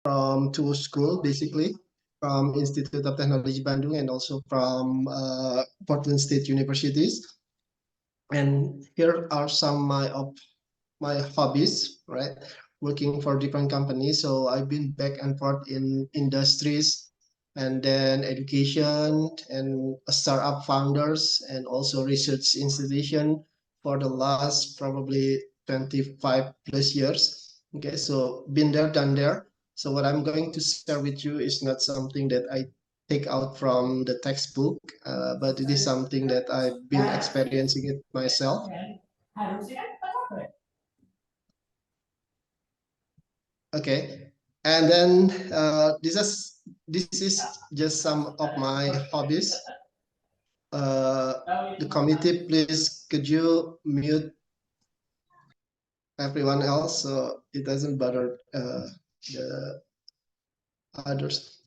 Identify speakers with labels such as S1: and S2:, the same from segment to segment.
S1: from two schools, basically, from Institute of Technology Bandung and also from Portland State Universities. And here are some of my hobbies, right? Working for different companies. So I've been back and forth in industries and then education and startup founders and also research institution for the last probably 25 plus years. Okay, so been there, done there. So what I'm going to share with you is not something that I take out from the textbook, but it is something that I've been experiencing it myself. Okay, and then this is just some of my hobbies. The committee, please, could you mute everyone else so it doesn't bother the others?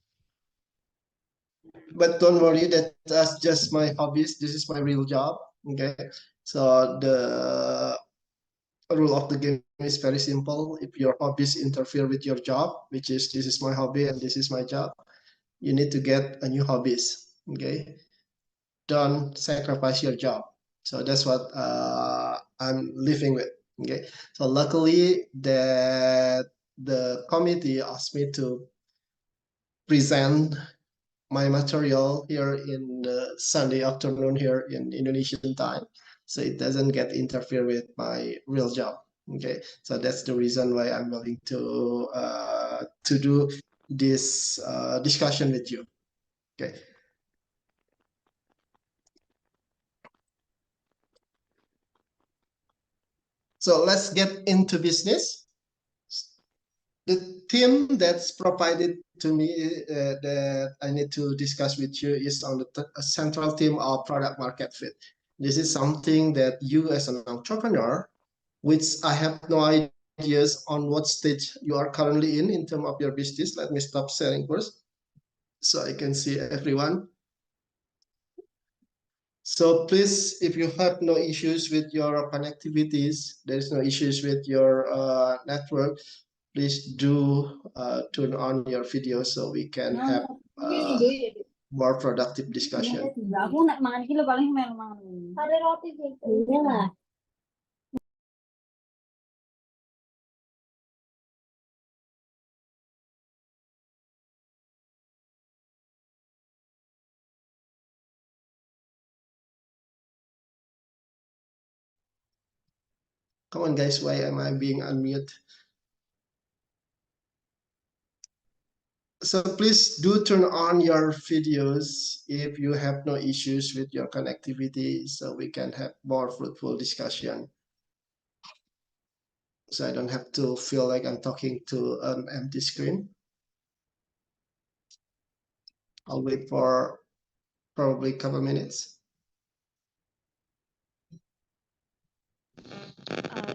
S1: But don't worry, that's just my hobbies. This is my real job. Okay, so the rule of the game is very simple. If your hobbies interfere with your job, which is this is my hobby and this is my job, you need to get a new hobbies. Okay, don't sacrifice your job. So that's what I'm living with. Okay, so luckily that the committee asked me to present my material here in Sunday afternoon here in Indonesian time, so it doesn't get interfere with my real job. Okay, so that's the reason why I'm willing to do this discussion with you. Okay. So let's get into business. The theme that's provided to me that I need to discuss with you is on the central theme of product market fit. This is something that you as an entrepreneur, which I have no ideas on what stage you are currently in terms of your business. Let me stop sharing first so I can see everyone. So please, if you have no issues with your connectivities, there is no issues with your network, please do turn on your video so we can have more productive discussion. Come on, guys, why am I being unmuted? So please do turn on your videos if you have no issues with your connectivity so we can have more fruitful discussion. So I don't have to feel like I'm talking to an empty screen. I'll wait for probably a couple minutes.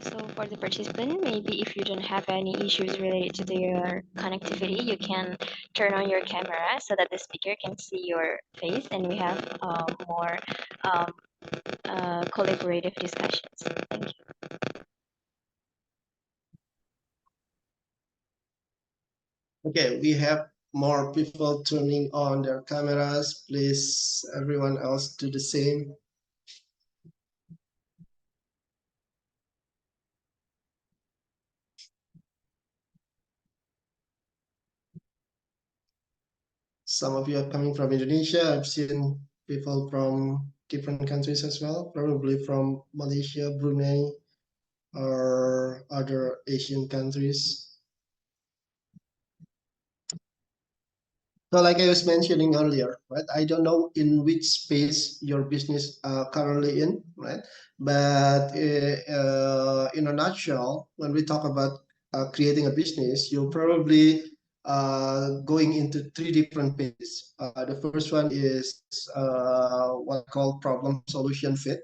S2: So for the participant, maybe if you don't have any issues related to your connectivity, you can turn on your camera so that the speaker can see your face and we have more collaborative discussions. Thank you.
S1: Okay, we have more people turning on their cameras. Please, everyone else do the same. Some of you are coming from Indonesia. I've seen people from different countries as well, probably from Malaysia, Brunei, or other Asian countries. So like I was mentioning earlier, right? I don't know in which space your business currently in, right? But in a nutshell, when we talk about creating a business, you're probably going into three different phases. The first one is what I call problem solution fit.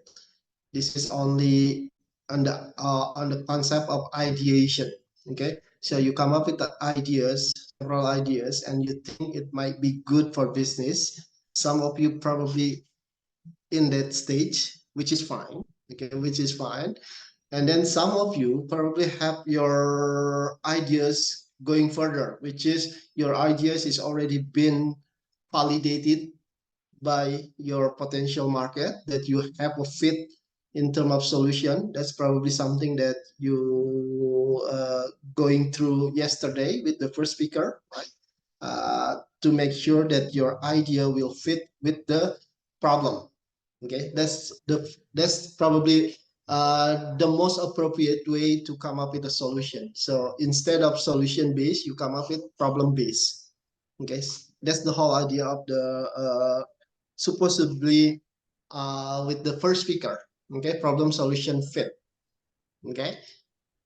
S1: This is only on the concept of ideation. Okay, so you come up with the ideas, several ideas, and you think it might be good for business. Some of you probably in that stage, which is fine. Okay, which is fine. And then some of you probably have your ideas going further, which is your ideas is already been validated by your potential market, that you have a fit in terms of solution. That's probably something that you going through yesterday with the first speaker, right? To make sure that your idea will fit with the problem. Okay, that's probably the most appropriate way to come up with a solution. So instead of solution based, you come up with problem based. Okay, that's the whole idea of the supposedly with the first speaker. Okay, problem solution fit. Okay,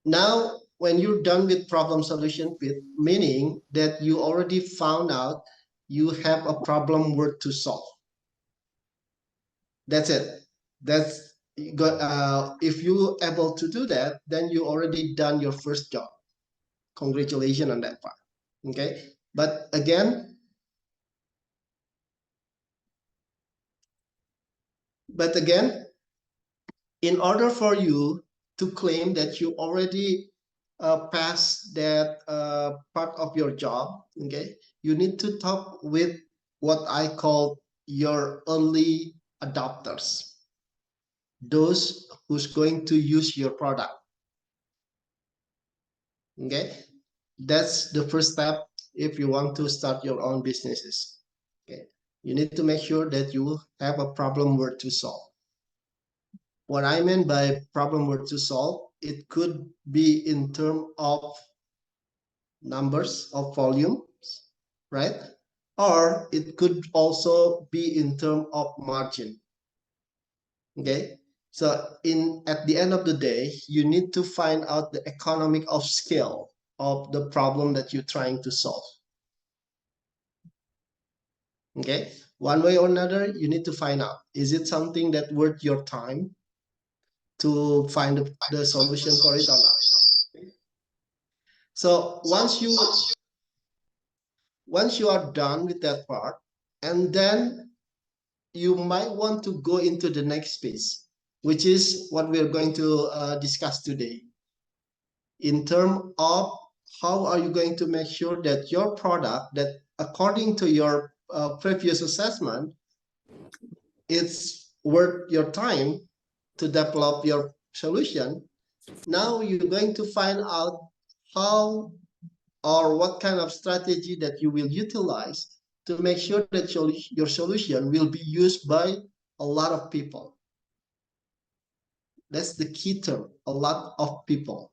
S1: now when you're done with problem solution fit, meaning that you already found out you have a problem worth to solve. That's it. That's good. If you able to do that, then you already done your first job. Congratulations on that part. Okay, but again, in order for you to claim that you already passed that part of your job, okay, you need to talk with what I call your early adopters, those who's going to use your product. Okay, that's the first step if you want to start your own businesses. Okay, you need to make sure that you have a problem worth to solve. What I mean by problem worth to solve, it could be in terms of numbers of volumes, right? Or it could also be in terms of margin. Okay, so at the end of the day, you need to find out the economic of scale of the problem that you're trying to solve. Okay, one way or another, you need to find out, is it something that worth your time to find the solution for it or not? So once you are done with that part, and then you might want to go into the next phase, which is what we're going to discuss today, in terms of how are you going to make sure that your product, that according to your previous assessment, it's worth your time to develop your solution. Now you're going to find out how or what kind of strategy that you will utilize to make sure that your solution will be used by a lot of people. That's the key term, a lot of people.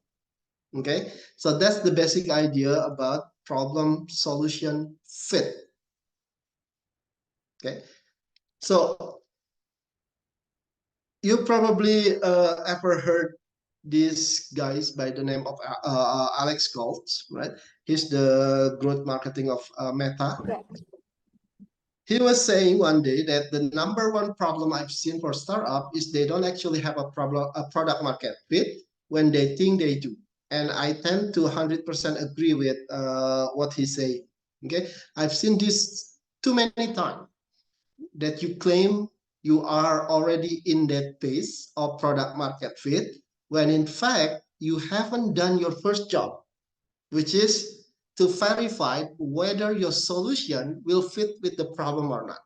S1: Okay, so that's the basic idea about problem solution fit. Okay, so you probably ever heard these guys by the name of Alex Goltz, right? He's the growth marketing of Meta. He was saying one day that the number one problem I've seen for startup is they don't actually have a product market fit when they think they do. And I tend to 100% agree with what he said. Okay, I've seen this too many times, that you claim you are already in that phase of product market fit, when in fact you haven't done your first job, which is to verify whether your solution will fit with the problem or not.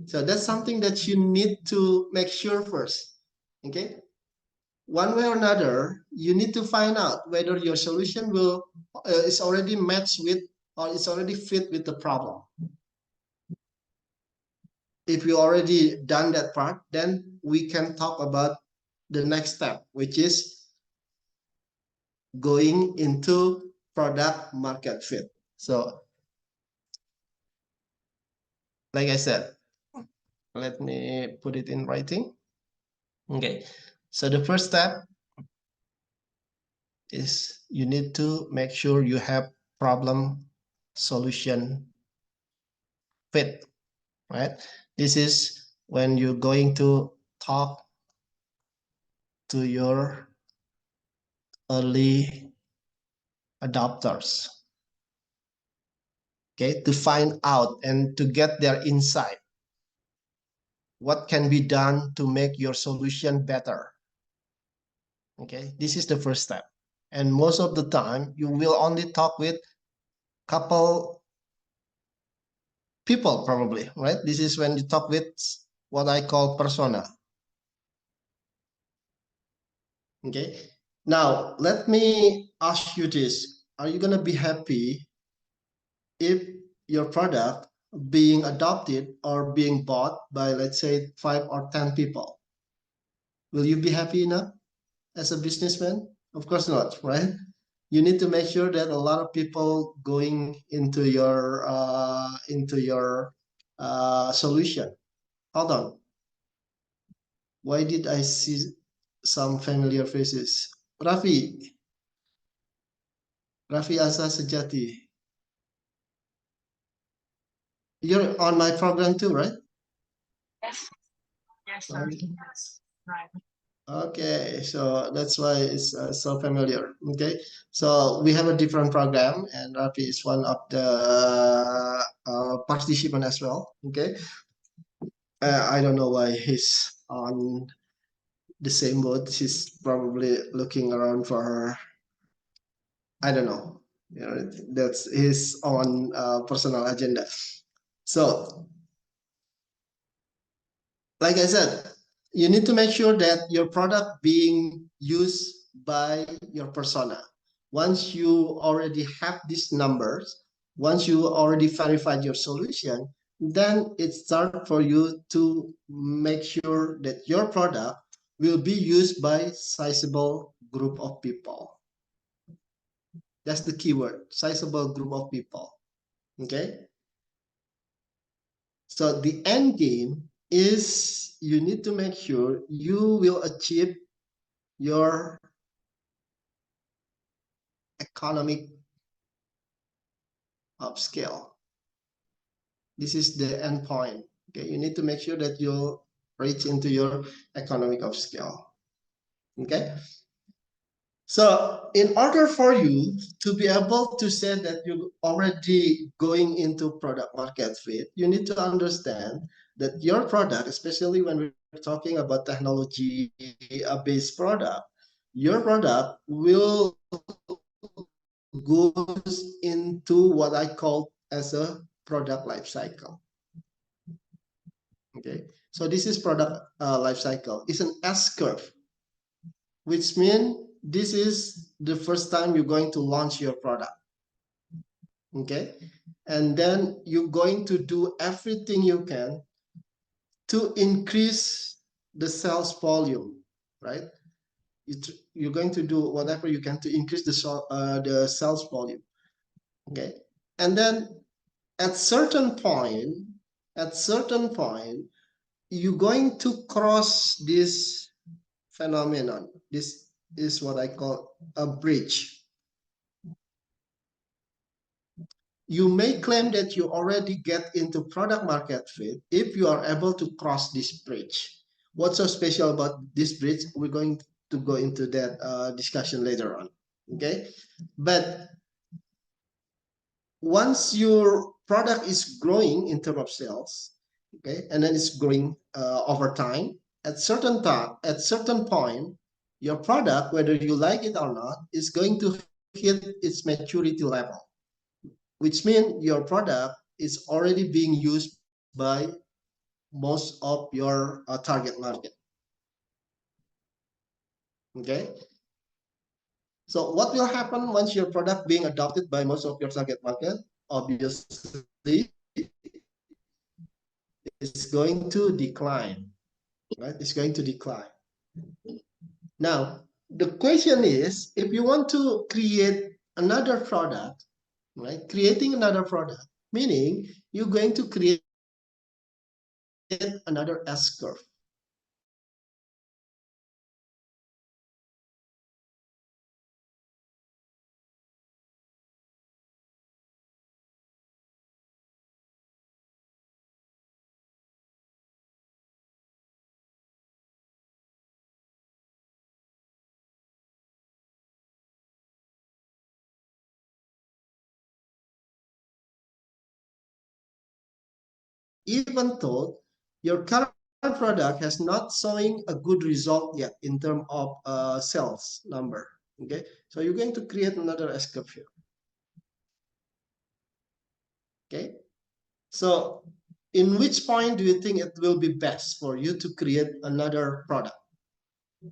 S1: So that's something that you need to make sure first. Okay, one way or another, you need to find out whether your solution will is already matched with, or it's already fit with the problem. If you already done that part, then we can talk about the next step, which is going into product market fit. So like I said, let me put it in writing. Okay, so the first step is you need to make sure you have problem solution fit, right? This is when you're going to talk to your early adopters, okay, to find out and to get their insight. What can be done to make your solution better? Okay, this is the first step. And most of the time, you will only talk with couple people probably, right? This is when you talk with what I call persona. Okay. Now, let me ask you this. Are you going to be happy if your product being adopted or being bought by, let's say, 5 or 10 people? Will you be happy enough as a businessman? Of course not, right? You need to make sure that a lot of people going into your solution. Hold on. Why did I see some familiar faces? Raffi, Raffi Asa Sejati. You're on my program too, right?
S3: Yes, yes, sir. Yes, right.
S1: Okay, so that's why it's so familiar. Okay, so we have a different program, and Rafi is one of the participant as well. Okay, I don't know why he's on the same boat. She's probably looking around for her. I don't know. You know, that's his own personal agenda. So, like I said, you need to make sure that your product being used by your persona. Once you already have these numbers, once you already verified your solution, then it's start for you to make sure that your product will be used by sizable group of people. That's the keyword, sizable group of people. Okay. So the end game is you need to make sure you will achieve your economic upscale. This is the end point. Okay, you need to make sure that you reach into your economic upscale. Okay. So in order for you to be able to say that you're already going into product market fit, you need to understand that your product, especially when we're talking about technology-based product, your product will goes into what I call as a product life cycle. Okay, so this is product life cycle. It's an S curve, which means this is the first time you're going to launch your product. Okay, and then you're going to do everything you can to increase the sales volume, right? You're going to do whatever you can to increase the sales volume. Okay, and then at certain point, you're going to cross this phenomenon. This is what I call a bridge. You may claim that you already get into product market fit if you are able to cross this bridge. What's so special about this bridge? We're going to go into that discussion later on. Okay, but once your product is growing in terms of sales, okay, and then it's growing over time, at certain point, your product, whether you like it or not, is going to hit its maturity level, which means your product is already being used by most of your target market. Okay, so what will happen once your product being adopted by most of your target market? Obviously, it's going to decline, right? It's going to decline. Now, the question is, if you want to create another product, right? Creating another product, meaning you're going to create another S curve. Even though your current product has not showing a good result yet in terms of sales number. Okay, so you're going to create another S-curve here. Okay, so in which point do you think it will be best for you to create another product?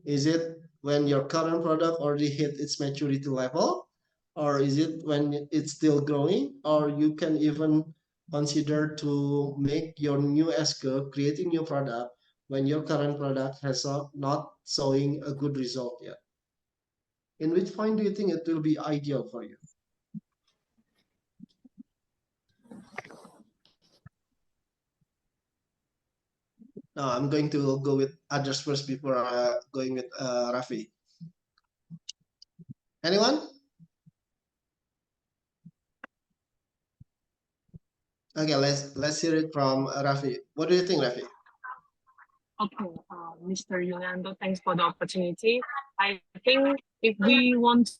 S1: Is it when your current product already hit its maturity level, or is it when it's still growing, or you can even consider to make your new S-curve, creating new product when your current product has not showing a good result yet? In which point do you think it will be ideal for you? Now I'm going to go with others first before going with Rafi. Anyone? Okay, let's hear it from Rafi. What do you think, Rafi?
S3: Okay, Mr. Yolando, thanks for the opportunity. I think if we want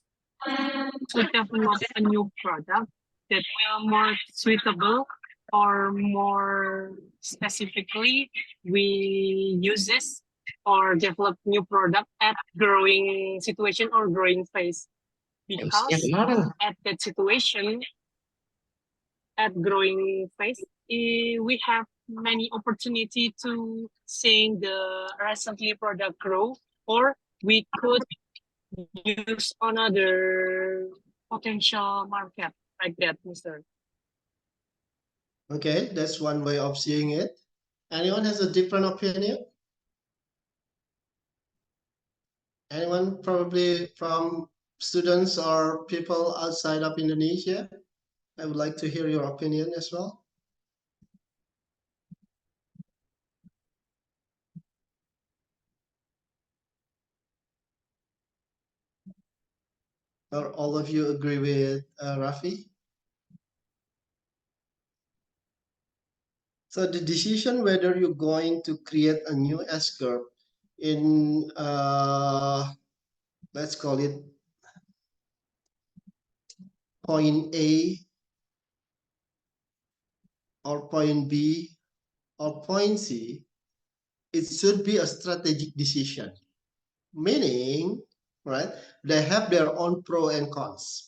S3: to develop a new product that will more suitable or more specifically, we use this or develop new product at growing situation or growing phase. Because at that situation, at growing phase, we have many opportunity to seeing the recently product grow, or we could use another potential market like that, Mr.
S1: Okay, that's one way of seeing it. Anyone has a different opinion? Anyone probably from students or people outside of Indonesia? I would like to hear your opinion as well. Or all of you agree with Rafi? So the decision whether you're going to create a new S-curve in, let's call it point A or point B or point C, it should be a strategic decision. Meaning, right, they have their own pro and cons.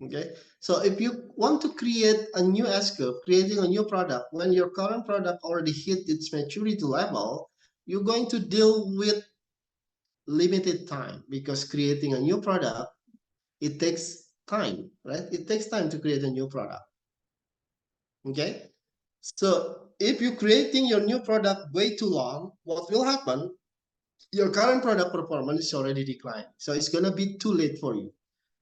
S1: Okay, so if you want to create a new S-curve, creating a new product, when your current product already hit its maturity level, you're going to deal with limited time, because creating a new product, it takes time, right? It takes time to create a new product. Okay, so if you're creating your new product way too long, what will happen? Your current product performance is already declined. So it's going to be too late for you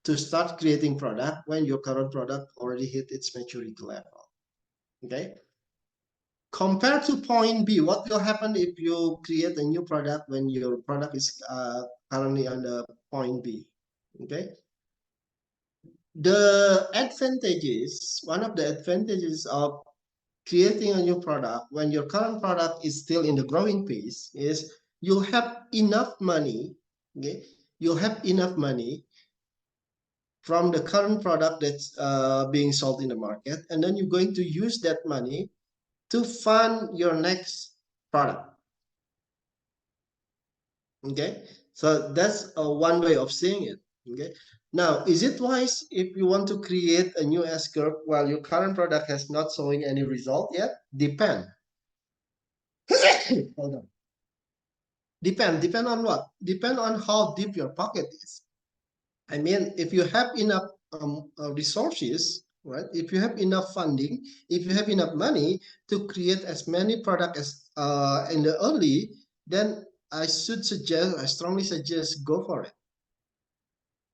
S1: to start creating product when your current product already hit its maturity level. Okay. Compared to point B, what will happen if you create a new product when your product is currently on the point B? Okay. The advantages, one of the advantages of creating a new product when your current product is still in the growing phase is you have enough money. Okay, you have enough money from the current product that's being sold in the market, and then you're going to use that money to fund your next product. Okay, so that's one way of seeing it. Okay, now is it wise if you want to create a new S-curve while your current product has not showing any result yet? Depend. Hold on. Depend on what? Depend on how deep your pocket is. I mean, if you have enough resources, right? If you have enough funding, if you have enough money to create as many products as in the early, then I strongly suggest go for it.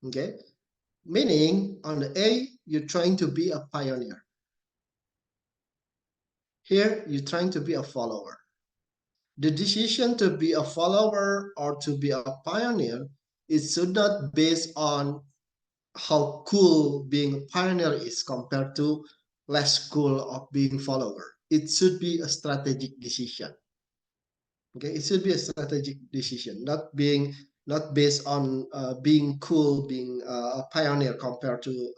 S1: Okay, meaning on the A, you're trying to be a pioneer. Here, you're trying to be a follower. The decision to be a follower or to be a pioneer is should not based on how cool being a pioneer is compared to less cool of being follower. It should be a strategic decision. Okay, it should be a strategic decision, not based on being cool, being a pioneer compared to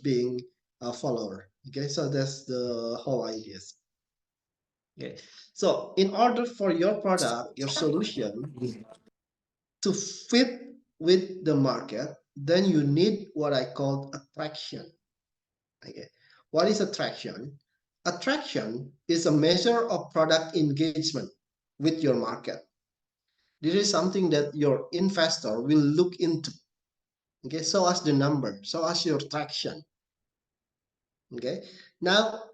S1: being a follower. Okay, so that's the whole idea. Okay, so in order for your product, your solution to fit with the market, then you need what I call attraction. Okay, what is attraction? Attraction is a measure of product engagement with your market. This is something that your investor will look into. Okay, so as the number, so as your traction. Okay, now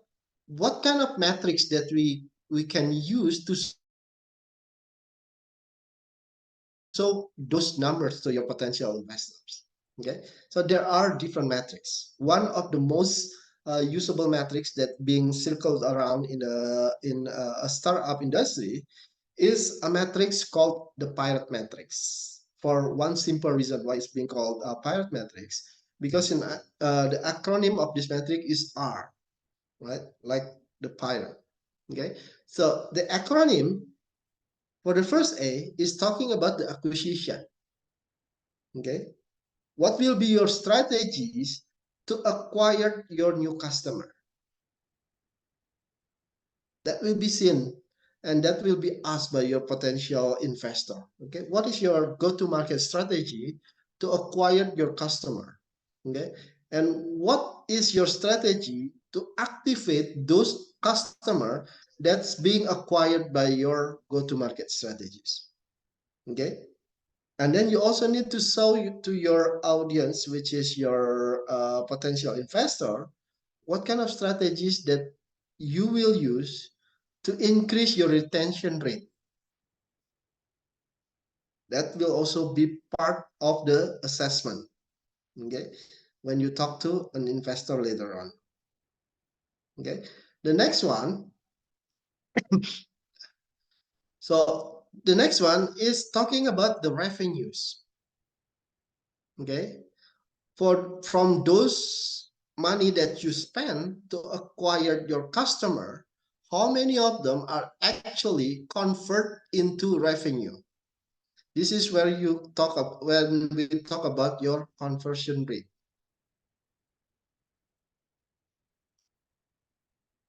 S1: what kind of metrics that we can use to show those numbers to your potential investors? Okay, so there are different metrics. One of the most usable metrics that being circled around in a startup industry is a matrix called the pirate matrix. For one simple reason why it's being called a pirate matrix, because in the acronym of this metric is R, right? Like the pirate. Okay, so the acronym for the first A is talking about the acquisition. Okay, what will be your strategies to acquire your new customer? That will be seen and that will be asked by your potential investor. Okay, what is your go-to-market strategy to acquire your customer? Okay, and what is your strategy to activate those customer that's being acquired by your go-to-market strategies? Okay, and then you also need to show to your audience, which is your potential investor, what kind of strategies that you will use to increase your retention rate. That will also be part of the assessment, okay, when you talk to an investor later on. Okay, the next one. So the next one is talking about the revenues. Okay, from those money that you spend to acquire your customer, how many of them are actually convert into revenue? This is where you talk about when we talk about your conversion rate,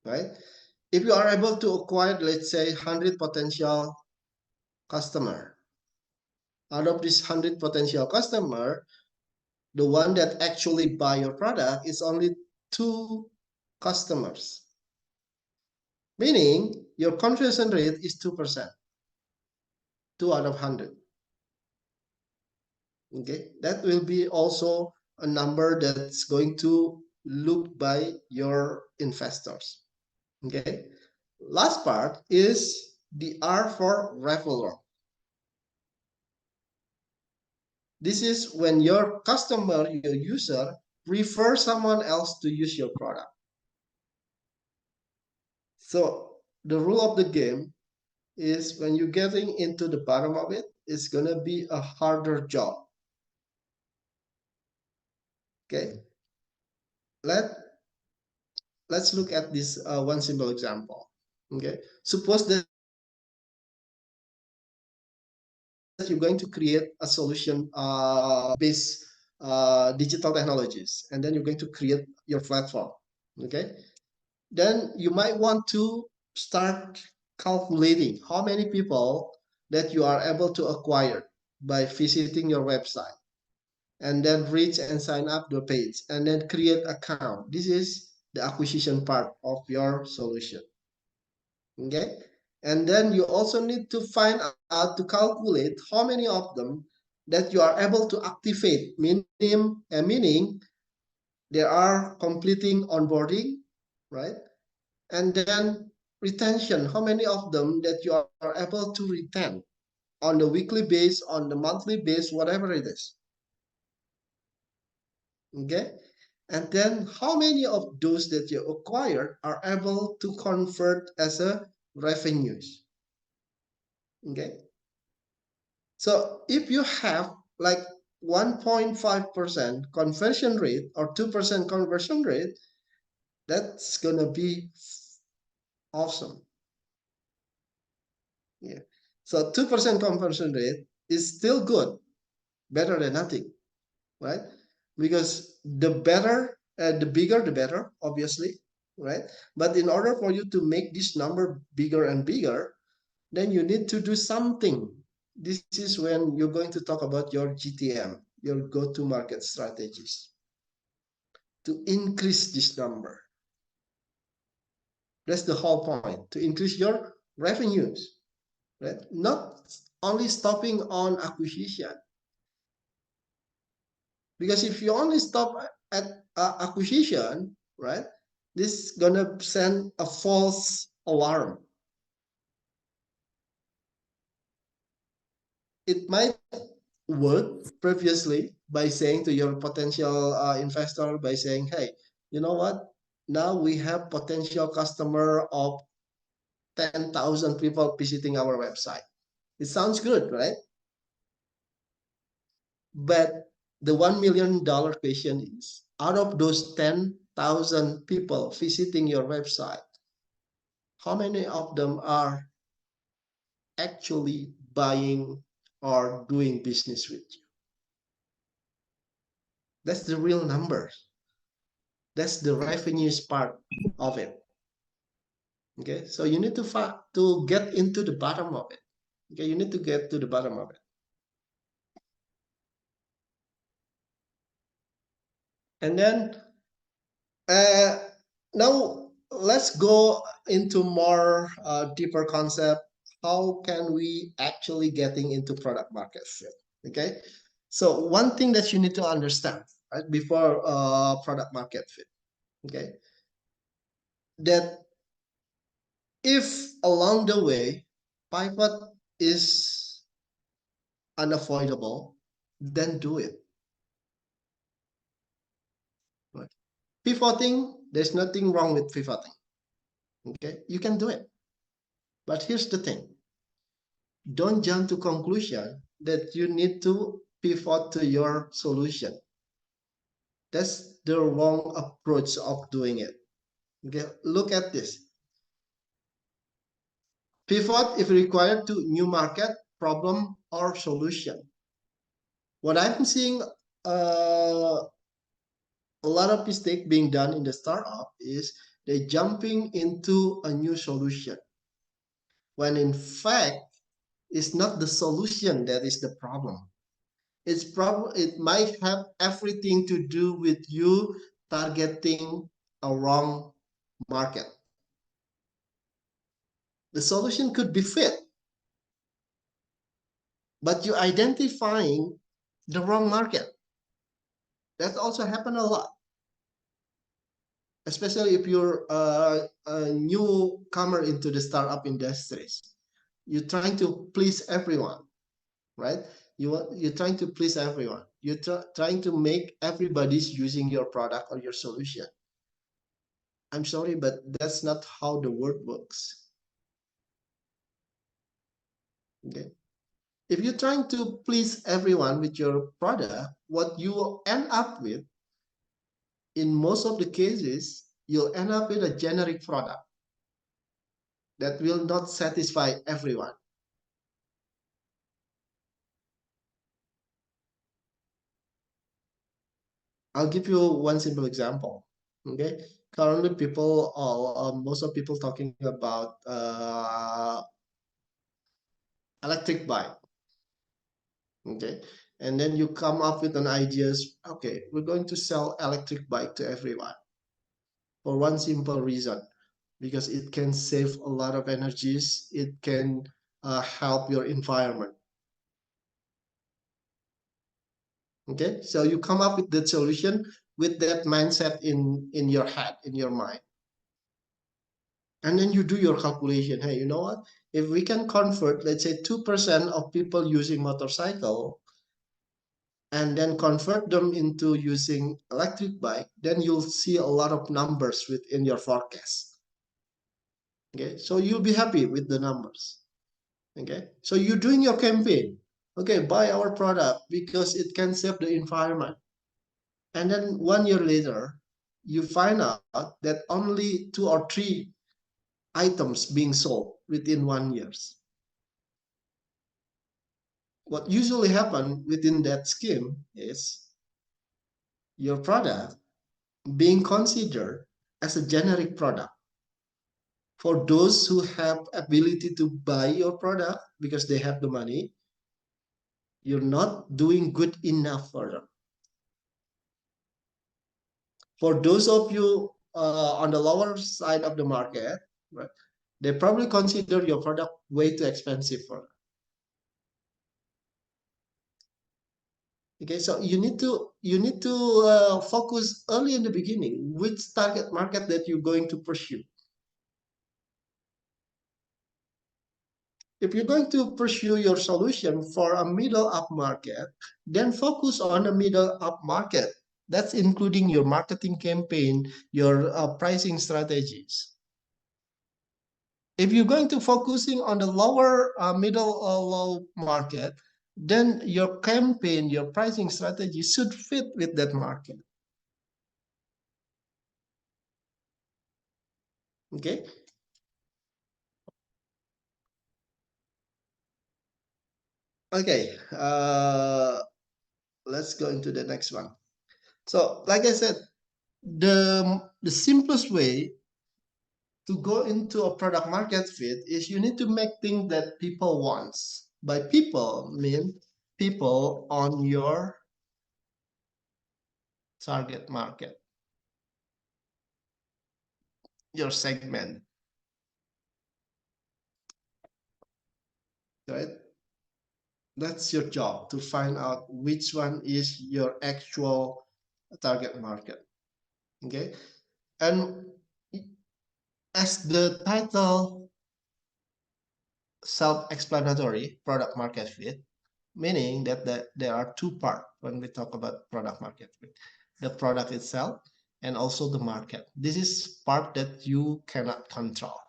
S1: right? If you are able to acquire, let's say, 100 potential customer, out of this 100 potential customer, the one that actually buy your product is only 2 customers, meaning your conversion rate is 2%, 2 out of 100. Okay, that will be also a number that's going to look by your investors. Okay, last part is the R for referral. This is when your customer, your user, refer someone else to use your product. So the rule of the game is when you're getting into the bottom of it, it's gonna be a harder job. Okay, let's look at this one simple example. Okay, suppose that you're going to create a solution based digital technologies, and then you're going to create your platform. Okay, then you might want to start calculating how many people that you are able to acquire by visiting your website, and then reach and sign up the page, and then create account. This is the acquisition part of your solution. Okay, and then you also need to find out to calculate how many of them that you are able to activate, meaning they are completing onboarding, right? And then retention, how many of them that you are able to retain on the weekly base, on the monthly base, whatever it is. Okay, and then how many of those that you acquired are able to convert as a revenues. Okay, so if you have like 1.5% conversion rate or 2% conversion rate, that's gonna be awesome. Yeah, so 2% conversion rate is still good, better than nothing, right? Because the better, the bigger, the better, obviously, right? But in order for you to make this number bigger and bigger, then you need to do something. This is when you're going to talk about your GTM, your go-to-market strategies to increase this number. That's the whole point, to increase your revenues, right? Not only stopping on acquisition. Because if you only stop at acquisition, right, this is gonna send a false alarm. It might work previously by saying to your potential investor, by saying, hey, you know what? Now we have potential customer of 10,000 people visiting our website. It sounds good, right? But the $1 million question is, out of those 10,000 people visiting your website, how many of them are actually buying or doing business with you? That's the real numbers. That's the revenues part of it. Okay, so you need to get into the bottom of it. Okay, you need to get to the bottom of it. And then now let's go into more deeper concept. How can we actually getting into product market fit? Okay, so one thing that you need to understand, right, before product market fit, okay, that if along the way pivot is unavoidable, then do it. Right. Pivoting, there's nothing wrong with pivoting. Okay, you can do it. But here's the thing. Don't jump to conclusion that you need to pivot to your solution. That's the wrong approach of doing it. Okay, look at this. Pivot if required to new market, problem, or solution. What I'm seeing a lot of mistake being done in the startup is they're jumping into a new solution, when in fact it's not the solution that is the problem. It might have everything to do with you targeting a wrong market. The solution could be fit, but you're identifying the wrong market. That also happen a lot, especially if you're a newcomer into the startup industries. You're trying to please everyone, right? You're trying to please everyone. You're trying to make everybody's using your product or your solution. I'm sorry, but that's not how the world works. Okay. If you're trying to please everyone with your product, what you will end up with, in most of the cases, you'll end up with a generic product that will not satisfy everyone. I'll give you one simple example. Okay, currently people, most of people talking about electric bike. Okay, and then you come up with an ideas. Okay, we're going to sell electric bike to everyone for one simple reason, because it can save a lot of energies. It can help your environment. Okay, so you come up with that solution with that mindset in your head, in your mind. And then you do your calculation. Hey, you know what? If we can convert, let's say 2% of people using motorcycle, and then convert them into using electric bike, then you'll see a lot of numbers within your forecast. Okay, so you'll be happy with the numbers. Okay, so you're doing your campaign. Okay, buy our product because it can save the environment. And then 1 year later, you find out that only 2 or 3 items being sold within 1 year. What usually happens within that scheme is your product being considered as a generic product for those who have ability to buy your product because they have the money, You're not doing good enough for them. For those of you on the lower side of the market, right, they probably consider your product way too expensive for them. Okay, so you need to focus early in the beginning which target market that you're going to pursue. If you're going to pursue your solution for a middle up market, then focus on a middle up market. That's including your marketing campaign, your pricing strategies. If you're going to focusing on the lower middle or low market, then your campaign, your pricing strategy should fit with that market. Okay. Okay. Let's go into the next one. So, like I said, the simplest way to go into a product market fit is you need to make things that people want. By people, mean people on your target market, your segment, right? That's your job, to find out which one is your actual target market. Okay, and as the title self-explanatory, product market fit, meaning that there are two parts when we talk about product market fit: the product itself and also the market. This is part that you cannot control,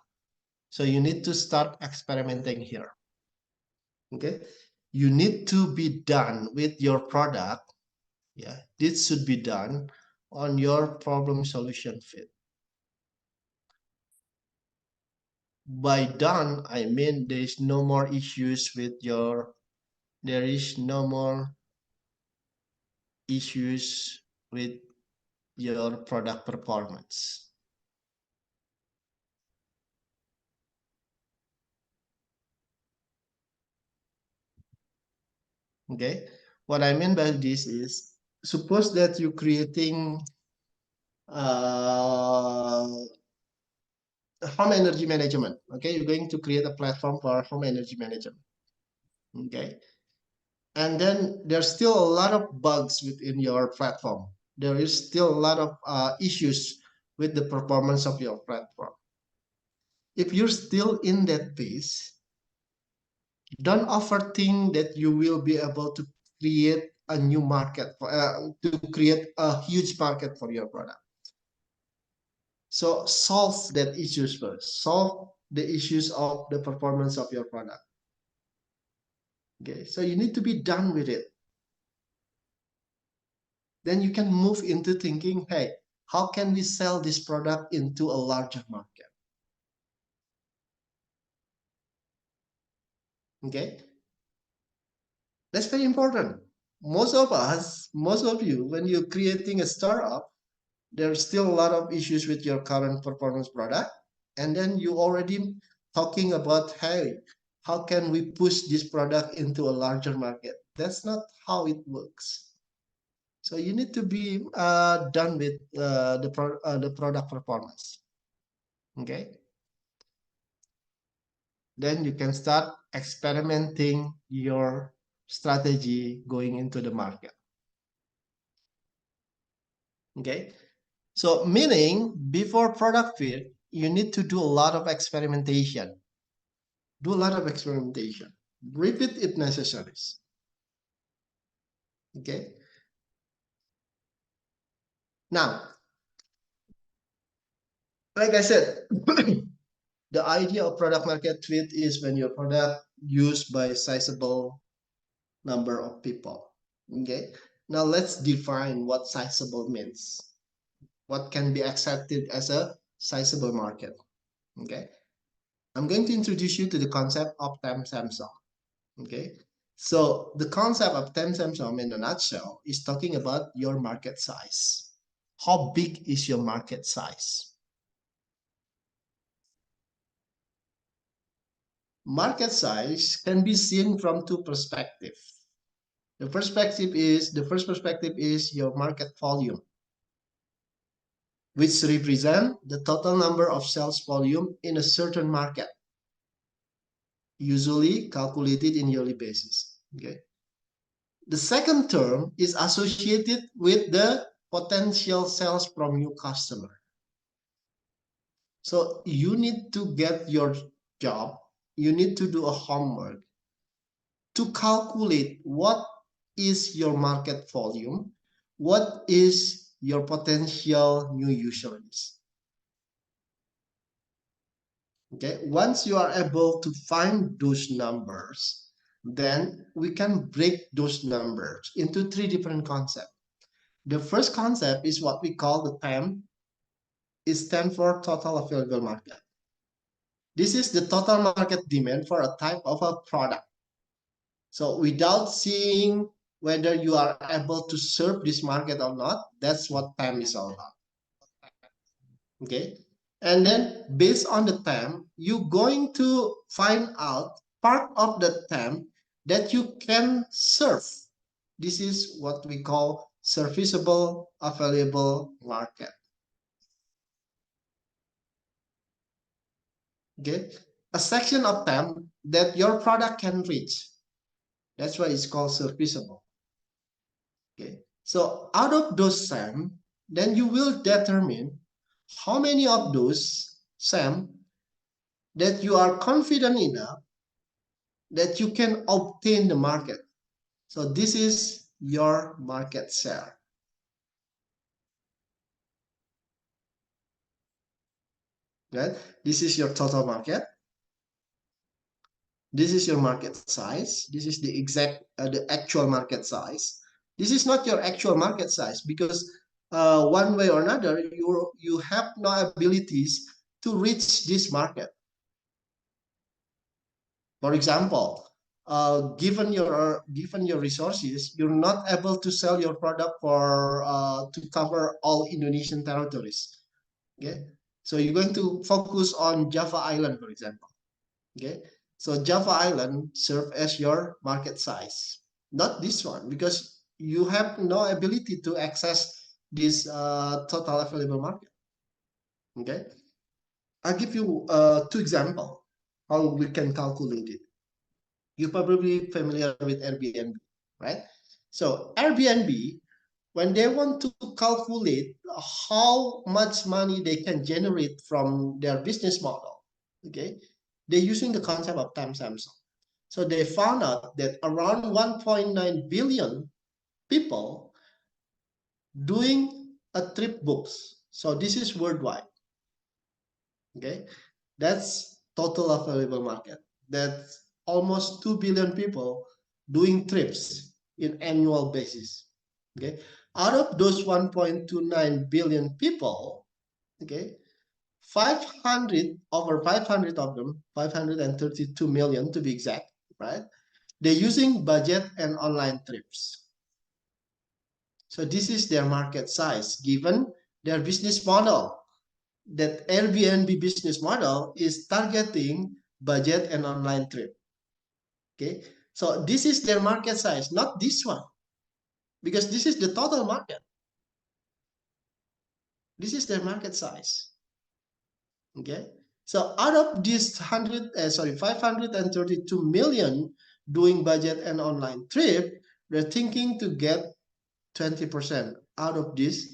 S1: so you need to start experimenting here. Okay, you need to be done with your product. Yeah, this should be done on your problem solution fit. By done, I mean there is no more issues with your, there is no more issues with your product performance. Okay, what I mean by this is, suppose that you're creating home energy management. Okay, you're going to create a platform for home energy management. Okay, and then there's still a lot of bugs within your platform. There is still a lot of issues with the performance of your platform. If you're still in that phase, don't overthink that you will be able to create a new market for, to create a huge market for your product. So solve that issues first. Solve the issues of the performance of your product. Okay, so you need to be done with it. Then you can move into thinking, hey, how can we sell this product into a larger market? Okay, that's very important. Most of us, most of you, when you're creating a startup, there's still a lot of issues with your current performance product. And then you already talking about, hey, how can we push this product into a larger market? That's not how it works. So you need to be done with the product performance. Okay. Then you can start experimenting your strategy going into the market. Okay. So meaning before product fit, you need to do a lot of experimentation. Do a lot of experimentation. Repeat if necessary. Okay. Now, like I said, the idea of product market fit is when your product used by a sizable number of people. Okay. Now let's define what sizable means. What can be accepted as a sizable market. Okay. I'm going to introduce you to the concept of Tem Samsung. Okay. So the concept of Tem Samsung in a nutshell is talking about your market size. How big is your market size? Market size can be seen from two perspectives. The first perspective is your market volume, which represent the total number of sales volume in a certain market, usually calculated in yearly basis. Okay. The second term is associated with the potential sales from new customer. So you need to get your job, you need to do a homework to calculate what is your market volume, what is your potential new users. Okay, once you are able to find those numbers, then we can break those numbers into three different concepts. The first concept is what we call the TAM. It stands for total available market. This is the total market demand for a type of a product. So without seeing whether you are able to serve this market or not, that's what TAM is all about. Okay. And then based on the TAM, you're going to find out part of the TAM that you can serve. This is what we call serviceable available market. Okay, a section of TAM that your product can reach. That's why it's called serviceable. Okay, so out of those SAM, then you will determine how many of those SAM that you are confident enough that you can obtain the market. So this is your market share. Right? This is your total market. This is your market size. This is the actual market size. This is not your actual market size because one way or another, you have no abilities to reach this market. For example, given your resources, you're not able to sell your product for to cover all Indonesian territories. Okay, so you're going to focus on Java Island, for example. Okay, so Java Island serve as your market size, not this one, because you have no ability to access this total available market. Okay, I'll give you two examples how we can calculate it. You're probably familiar with Airbnb, right? So Airbnb, when they want to calculate how much money they can generate from their business model, okay, they're using the concept of time Samsung. So they found out that around 1.9 billion people doing a trip books. So this is worldwide. Okay, that's total available market. That's almost 2 billion people doing trips in annual basis. Okay, out of those 1.29 billion people, okay, 500 of them, 532 million to be exact, right? They're using budget and online trips. So this is their market size given their business model. That Airbnb business model is targeting budget and online trip. Okay, so this is their market size, not this one, because this is the total market. This is their market size. Okay, so out of this 532 million doing budget and online trip, they're thinking to get 20% out of this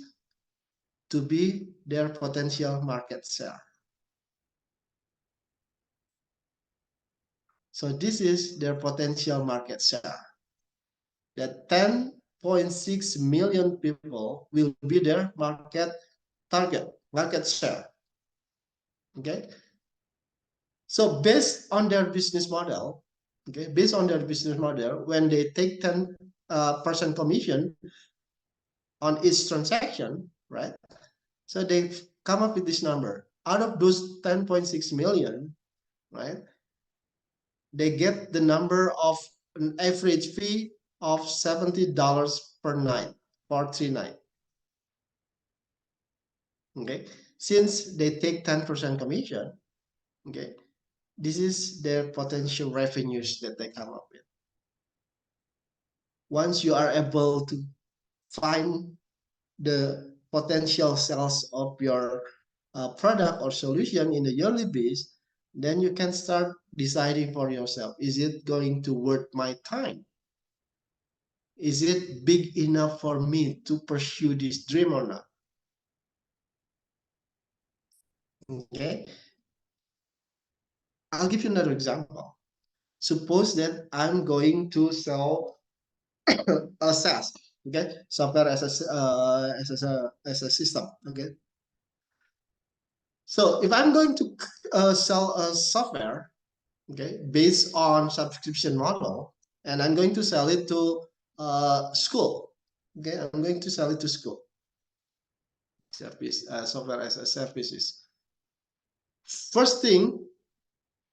S1: to be their potential market share. So this is their potential market share. That 10.6 million people will be their market target, market share. Okay. So based on their business model, okay, based on their business model, when they take 10% commission on each transaction, right? So they come up with this number. Out of those 10.6 million, right? They get the number of an average fee of $70 per night for 3 nights. Okay, since they take 10% commission, okay, this is their potential revenues that they come up with. once you are able to find the potential sales of your product or solution in a yearly base, then you can start deciding for yourself, is it going to worth my time? Is it big enough for me to pursue this dream or not? Okay, I'll give you another example. Suppose that I'm going to sell a SaaS, okay, software as a system, okay. So if I'm going to sell a software, okay, based on subscription model, and I'm going to sell it to school, okay, I'm going to sell it to school service, software as a services. First thing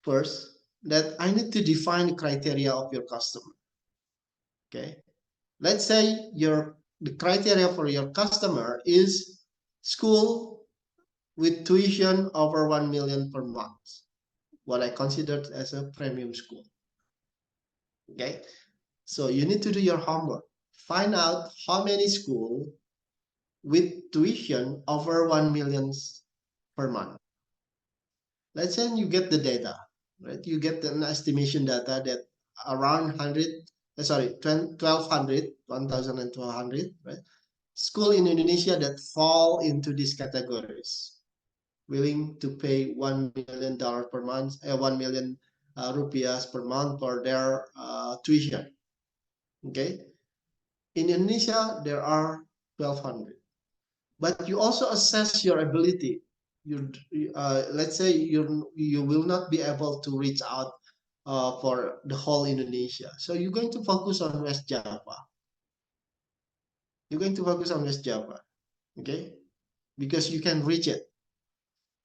S1: first, that I need to define the criteria of your customer. Okay, let's say the criteria for your customer is school with tuition over 1 million per month, what I considered as a premium school. Okay, so you need to do your homework. Find out how many schools with tuition over 1 million per month. Let's say you get the data, right? You get an estimation data that around 1,200, 1,200, right? School in Indonesia that fall into these categories, willing to pay $1 million per month, 1 million rupiahs per month for their tuition. Okay, in Indonesia there are 1,200, but you also assess your ability. Let's say you will not be able to reach out for the whole Indonesia, so you're going to focus on West Java. You're going to focus on West Java, okay, because you can reach it.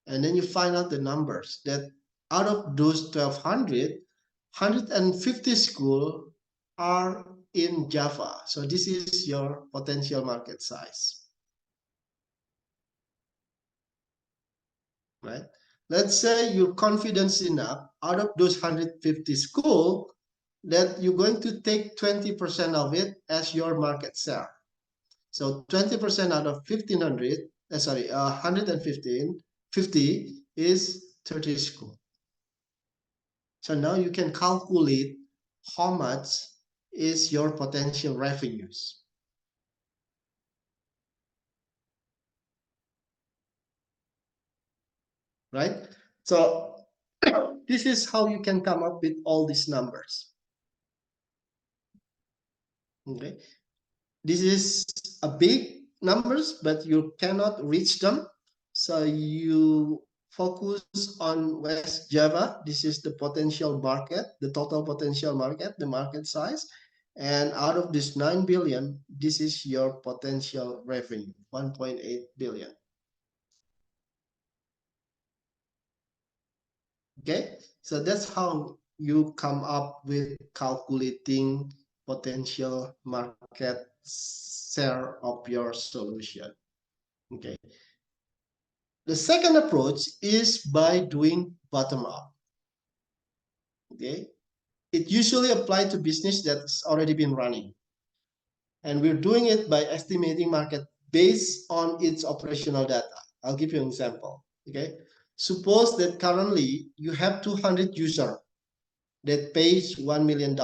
S1: And then you find out the numbers that out of those 1,200, 150 schools are in Java. So this is your potential market size, right? Let's say you're confident enough out of those 150 schools that you're going to take 20% of it as your market share. So 20% out of 1,500, 115, 50 is 30 schools. So now you can calculate how much is your potential revenues. Right? So this is how you can come up with all these numbers. Okay. This is a big numbers, but you cannot reach them. So you focus on West Java. This is the potential market, the total potential market, the market size. And out of this 9 billion, this is your potential revenue, 1.8 billion. Okay, so that's how you come up with calculating potential market share of your solution. Okay. The second approach is by doing bottom up. Okay. It usually applies to business that's already been running. And we're doing it by estimating market based on its operational data. I'll give you an example. Okay. Suppose that currently you have 200 users that pays $1 million.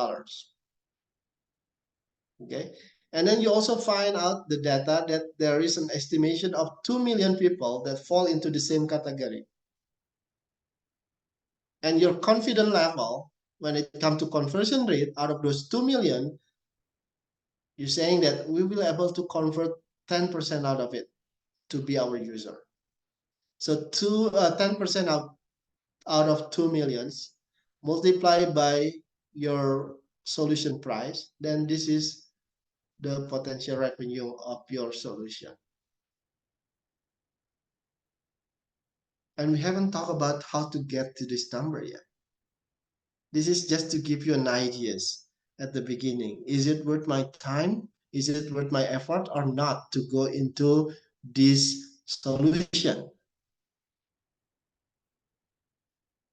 S1: Okay. And then you also find out the data that there is an estimation of 2 million people that fall into the same category. And your confidence level, when it comes to conversion rate, out of those 2 million, you're saying that we will be able to convert 10% out of it to be our user. So 10% out of 2 millions multiplied by your solution price, then this is the potential revenue of your solution. And we haven't talked about how to get to this number yet. This is just to give you an idea at the beginning. Is it worth my time? Is it worth my effort or not to go into this solution?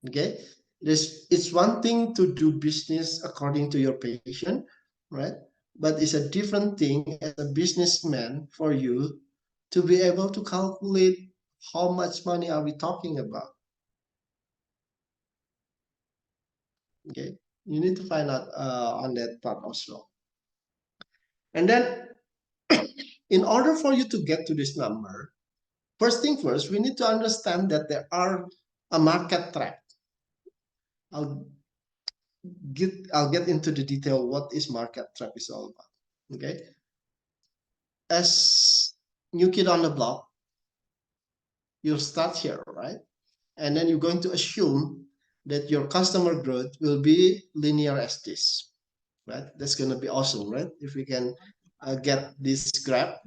S1: Okay, it's one thing to do business according to your passion, right? but it's a different thing as a businessman for you to be able to calculate how much money are we talking about. Okay, you need to find out on that part also. And then in order for you to get to this number, first thing first, we need to understand that there are a market trap. I'll get into the detail what is market trap is all about. Okay, as new kid on the block, you start here, right? And then you're going to assume that your customer growth will be linear as this, right? That's going to be awesome, right? If we can get this graph.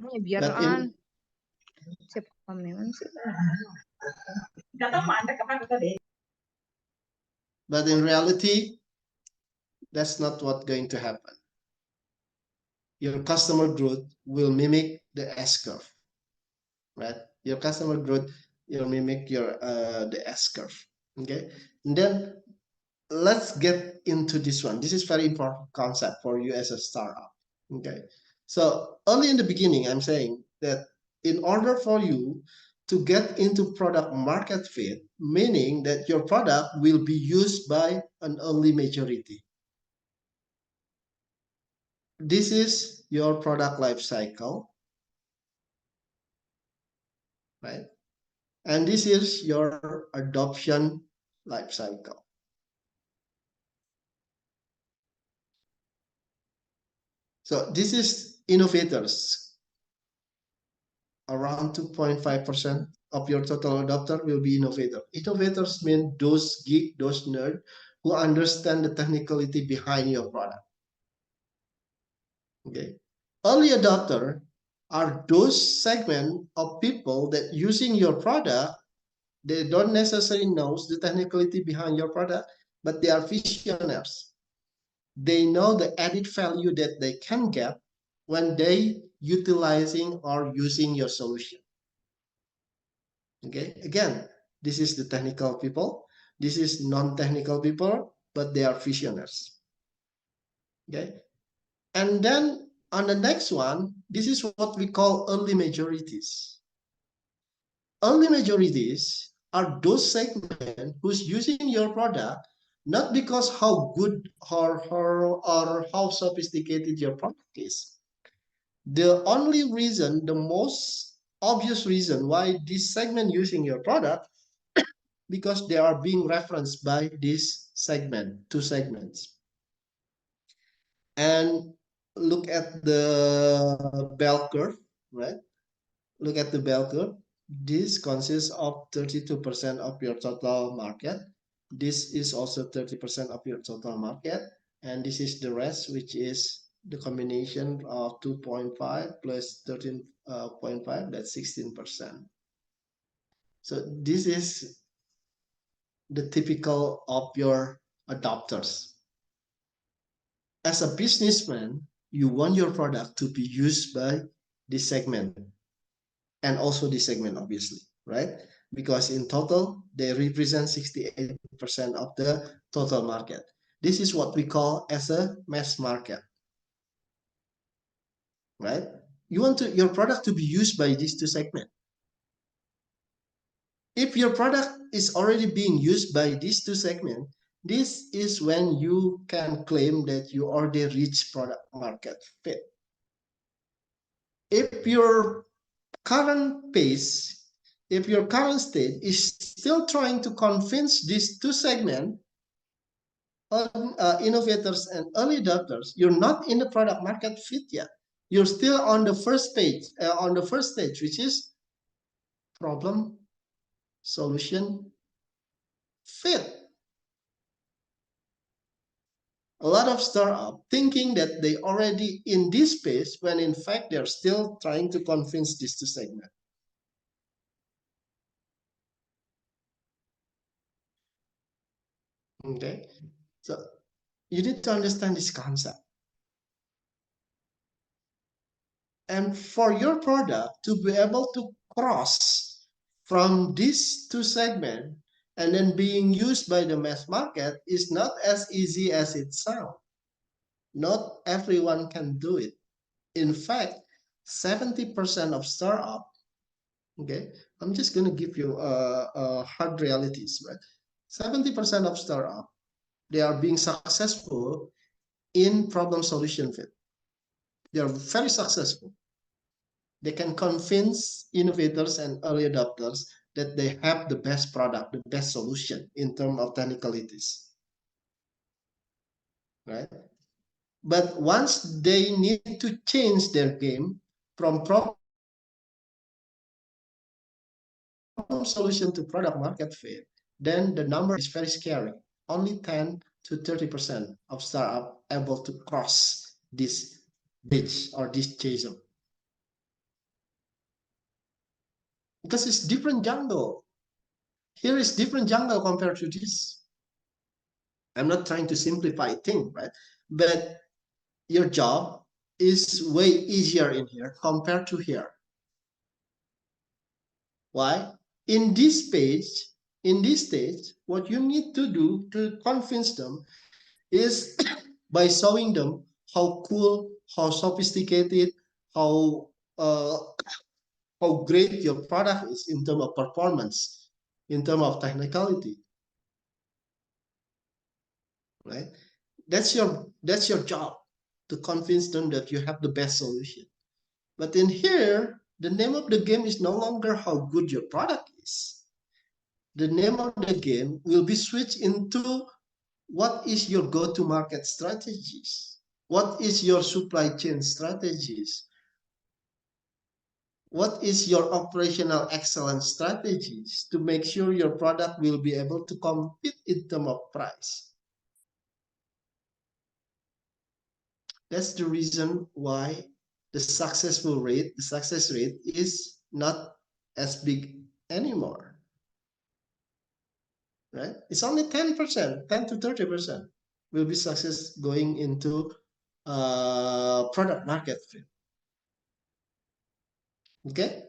S1: But in reality, that's not what's going to happen. Your customer growth will mimic the S curve, right? Your customer growth will mimic your the S curve. Okay, and then let's get into this one. This is very important concept for you as a startup. Okay, so early in the beginning, I'm saying that in order for you to get into product market fit, meaning that your product will be used by an early majority. This is your product life cycle, right? And this is your adoption life cycle. So this is innovators. Around 2.5% of your total adopter will be innovator. Innovators mean those geek, those nerd who understand the technicality behind your product. Okay. Early adopter are those segment of people that using your product, they don't necessarily know the technicality behind your product, but they are visionaries. They know the added value that they can get when they utilizing or using your solution. Okay, again, this is the technical people. This is non-technical people, but they are visionaries. Okay, and then on the next one, this is what we call early majorities. Early majorities are those segments who's using your product not because how good or how sophisticated your product is. The only reason, the most obvious reason why this segment using your product, because they are being referenced by this segment, two segments. And look at the bell curve, right? Look at the bell curve. This consists of 32% of your total market. This is also 30% of your total market. And this is the rest, which is the combination of 2.5 plus 13.5, that's 16%. So this is the typical of your adopters. As a businessman, you want your product to be used by this segment and also this segment, obviously, right? Because in total, they represent 68% of the total market. This is what we call as a mass market, right? You want your product to be used by these two segments. If your product is already being used by these two segments, this is when you can claim that you already reached product market fit. If your current pace, if your current state is still trying to convince these two segments, innovators and early adopters, you're not in the product market fit yet. You're still on the first stage, which is problem, solution, fit. A lot of startups thinking that they already in this space when in fact they're still trying to convince these two segments. Okay, so you need to understand this concept. And for your product to be able to cross from these two segments and then being used by the mass market is not as easy as it sounds. Not everyone can do it. In fact, 70% of startup, okay, I'm just going to give you hard realities, right? 70% of startup, they are being successful in problem solution fit. They are very successful. They can convince innovators and early adopters that they have the best product, the best solution in terms of technicalities, right? But once they need to change their game from problem solution to product market fit, then the number is very scary. Only 10 to 30% of startup able to cross this bridge or this chasm. Because it's different jungle. Here is different jungle compared to this. I'm not trying to simplify things, right? But your job is way easier in here compared to here. Why? In this stage, what you need to do to convince them is by showing them how cool, how sophisticated, how great your product is in terms of performance, in terms of technicality, right? That's your job, to convince them that you have the best solution. But in here, the name of the game is no longer how good your product is. The name of the game will be switched into what is your go-to-market strategies? What is your supply chain strategies? What is your operational excellence strategies to make sure your product will be able to compete in terms of price? That's the reason why the success rate is not as big anymore. Right? It's only 10%, 10 to 30% will be success going into product market fit. Okay?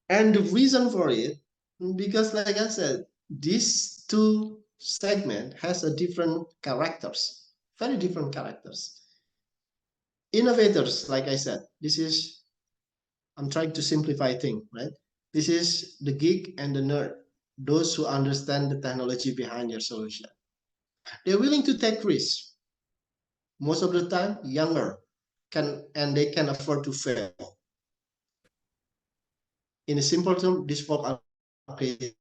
S1: And the reason for it, because like I said, these two segment has a different characters, very different characters. Innovators, like I said, I'm trying to simplify things, right? This is the geek and the nerd, those who understand the technology behind your solution. They're willing to take risks. Most of the time, younger, they can afford to fail. In a simple term, these folks are crazy.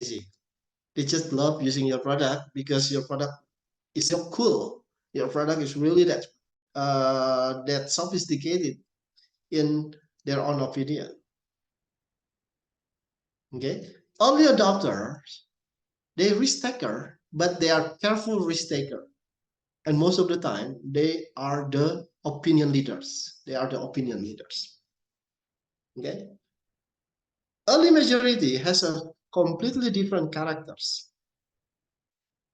S1: They just love using your product because your product is so cool. Your product is really that sophisticated in their own opinion. Okay, early adopters, they risk taker, but they are careful risk taker, and most of the time they are the opinion leaders. Okay, early majority has a completely different characters.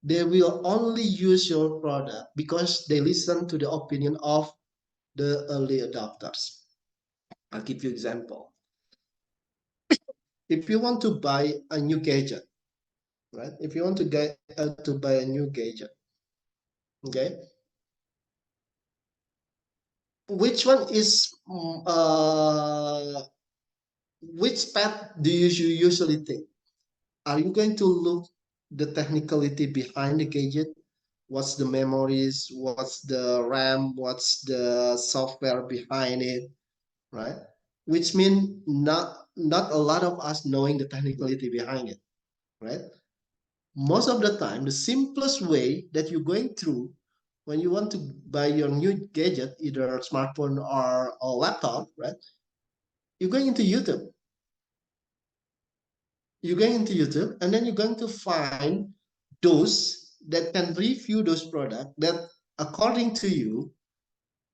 S1: They will only use your product because they listen to the opinion of the early adopters. I'll give you example. If you want to buy a new gadget, right? If you want to buy a new gadget, okay, which one is which path do you usually take? Are you going to look the technicality behind the gadget? What's the memories? What's the RAM? What's the software behind it? Right? Which means not a lot of us knowing the technicality behind it. Right? Most of the time, the simplest way that you're going through when you want to buy your new gadget, either a smartphone or a laptop, right? You're going into YouTube. And then you're going to find those that can review those products that, according to you,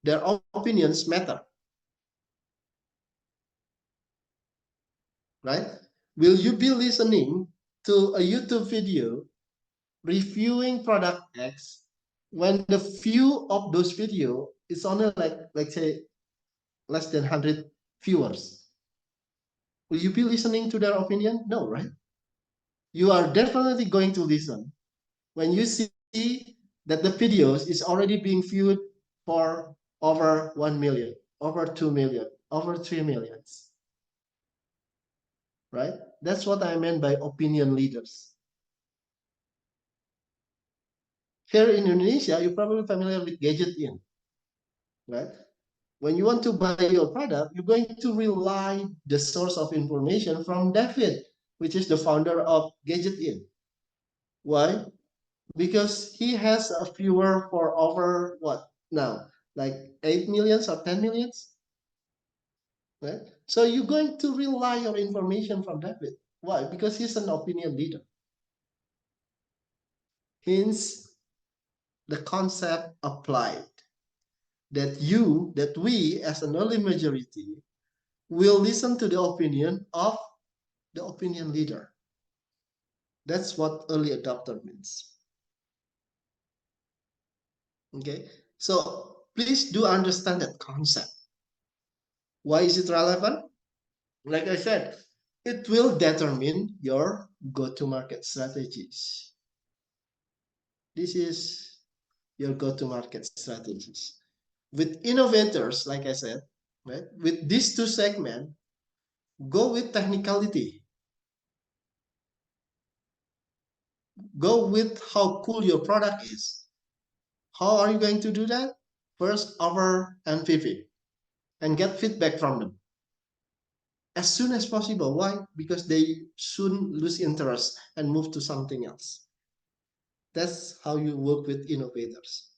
S1: their opinions matter. Right? Will you be listening to a YouTube video reviewing product X when the view of those video is only like say less than 100 viewers? Will you be listening to their opinion? No, right? You are definitely going to listen when you see that the videos is already being viewed for over 1 million, over 2 million, over 3 millions, right? That's what I meant by opinion leaders. Here in Indonesia, you're probably familiar with Gadget In, right? When you want to buy your product, you're going to rely the source of information from David, which is the founder of Gadget In. Why? Because he has a viewer for over what now, like 8 millions or 10 millions, right? So you're going to rely your information from David. Why? Because he's an opinion leader. Hence, the concept applied that we as an early majority will listen to the opinion of the opinion leader. That's what early adopter means. Okay, so please do understand that concept. Why is it relevant? Like I said, it will determine your go-to-market strategies. This is your go-to-market strategies. With innovators, like I said, right? With these two segments, go with technicality. Go with how cool your product is. How are you going to do that? First, over MVP and get feedback from them as soon as possible. Why? Because they soon lose interest and move to something else. That's how you work with innovators.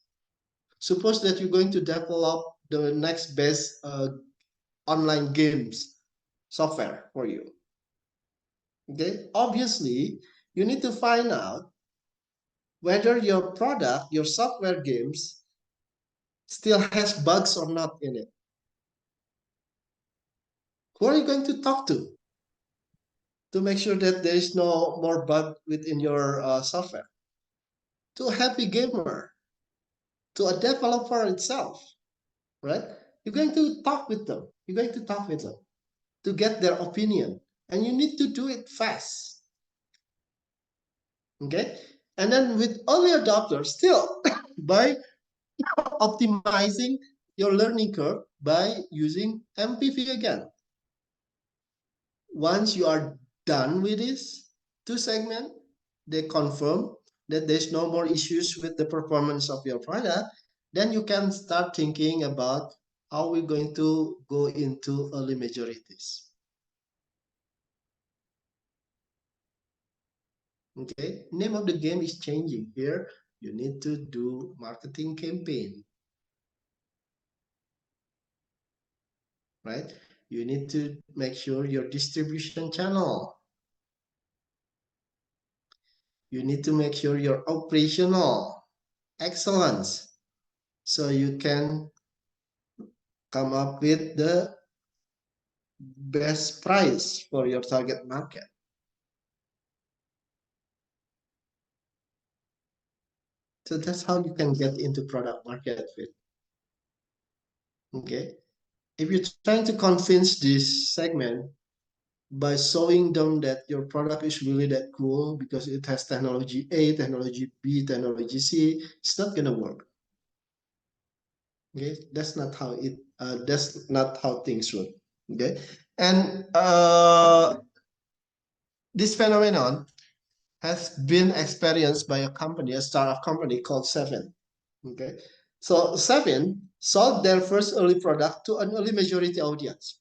S1: Suppose that you're going to develop the next best online games software for you. Okay, obviously, you need to find out whether your product, your software games, still has bugs or not in it. Who are you going to talk to make sure that there is no more bug within your software? To a happy gamer, to a developer itself, right? You're going to talk with them. You're going to talk with them to get their opinion, and you need to do it fast. Okay, and then with early adopters, still by optimizing your learning curve by using MPV again. Once you are done with this two segment, they confirm that there's no more issues with the performance of your product, then you can start thinking about how we're going to go into early majorities. Okay, name of the game is changing here. You need to do marketing campaign, right? You need to make sure your distribution channel. You need to make sure your operational excellence, so you can come up with the best price for your target market. So that's how you can get into product market fit. Okay, if you're trying to convince this segment by showing them that your product is really that cool because it has technology A, technology B, technology C, it's not gonna work. Okay, that's not how things work. Okay, and this phenomenon has been experienced by a company, a startup company called Seven. Okay, so Seven sold their first early product to an early majority audience.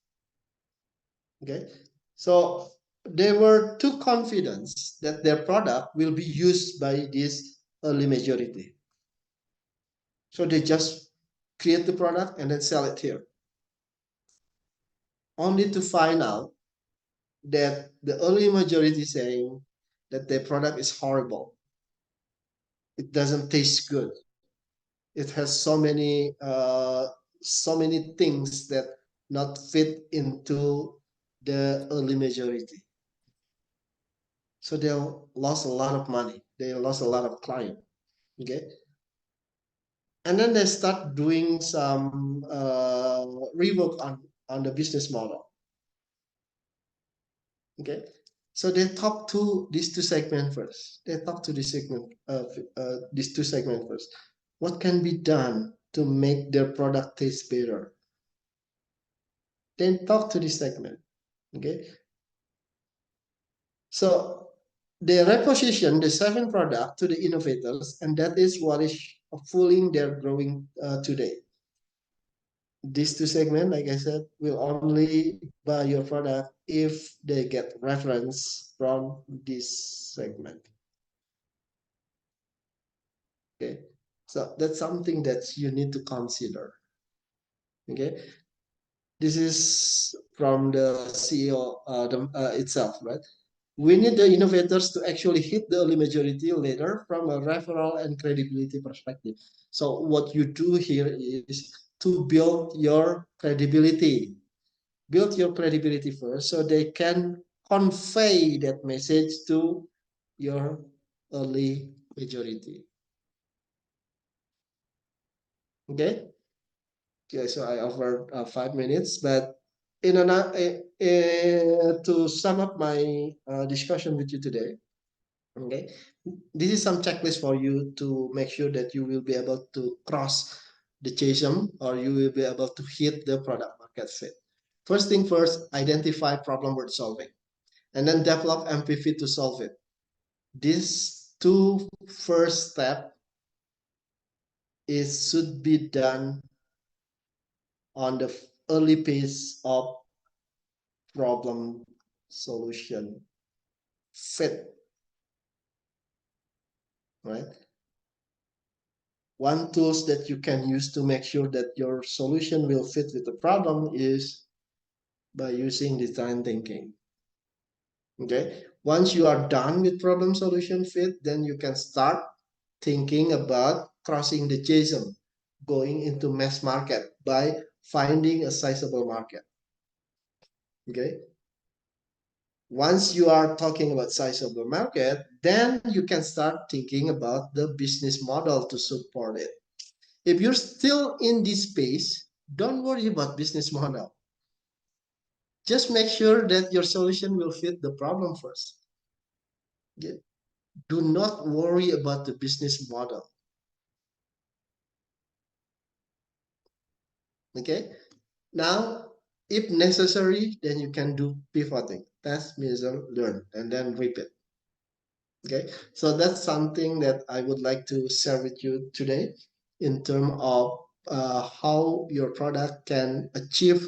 S1: Okay, so they were too confident that their product will be used by this early majority. So they just create the product and then sell it here, only to find out that the early majority saying that their product is horrible. It doesn't taste good. It has so many things that not fit into the early majority. So they lost a lot of money. They lost a lot of clients. Okay. And then they start doing some rework on the business model. Okay. So they talk to these two segments first. They talk to these two segments first. What can be done to make their product taste better? Then talk to this segment. Okay. So they reposition the 7 product to the innovators, and that is what is fueling their growing today. These two segments, like I said, will only buy your product if they get reference from this segment. Okay, so that's something that you need to consider. Okay, this is from the CEO itself, right? We need the innovators to actually hit the early majority later from a referral and credibility perspective. So what you do here is to build your credibility. Build your credibility first so they can convey that message to your early majority. Okay? Okay, so I offered 5 minutes, but to sum up my discussion with you today, okay, this is some checklist for you to make sure that you will be able to cross the chasm or you will be able to hit the product market fit. First thing first, identify problem worth solving, and then develop MPV to solve it. These two first steps should be done on the early phase of problem solution fit, right? One tools that you can use to make sure that your solution will fit with the problem is by using design thinking. Okay, once you are done with problem solution fit, then you can start thinking about crossing the chasm, going into mass market by finding a sizable market. Okay, once you are talking about sizable market, then you can start thinking about the business model to support it. If you're still in this space, don't worry about business model. Just make sure that your solution will fit the problem first. Okay? Do not worry about the business model. Okay? Now, if necessary, then you can do pivoting, test, measure, learn, and then repeat. Okay, so that's something that I would like to share with you today in terms of how your product can achieve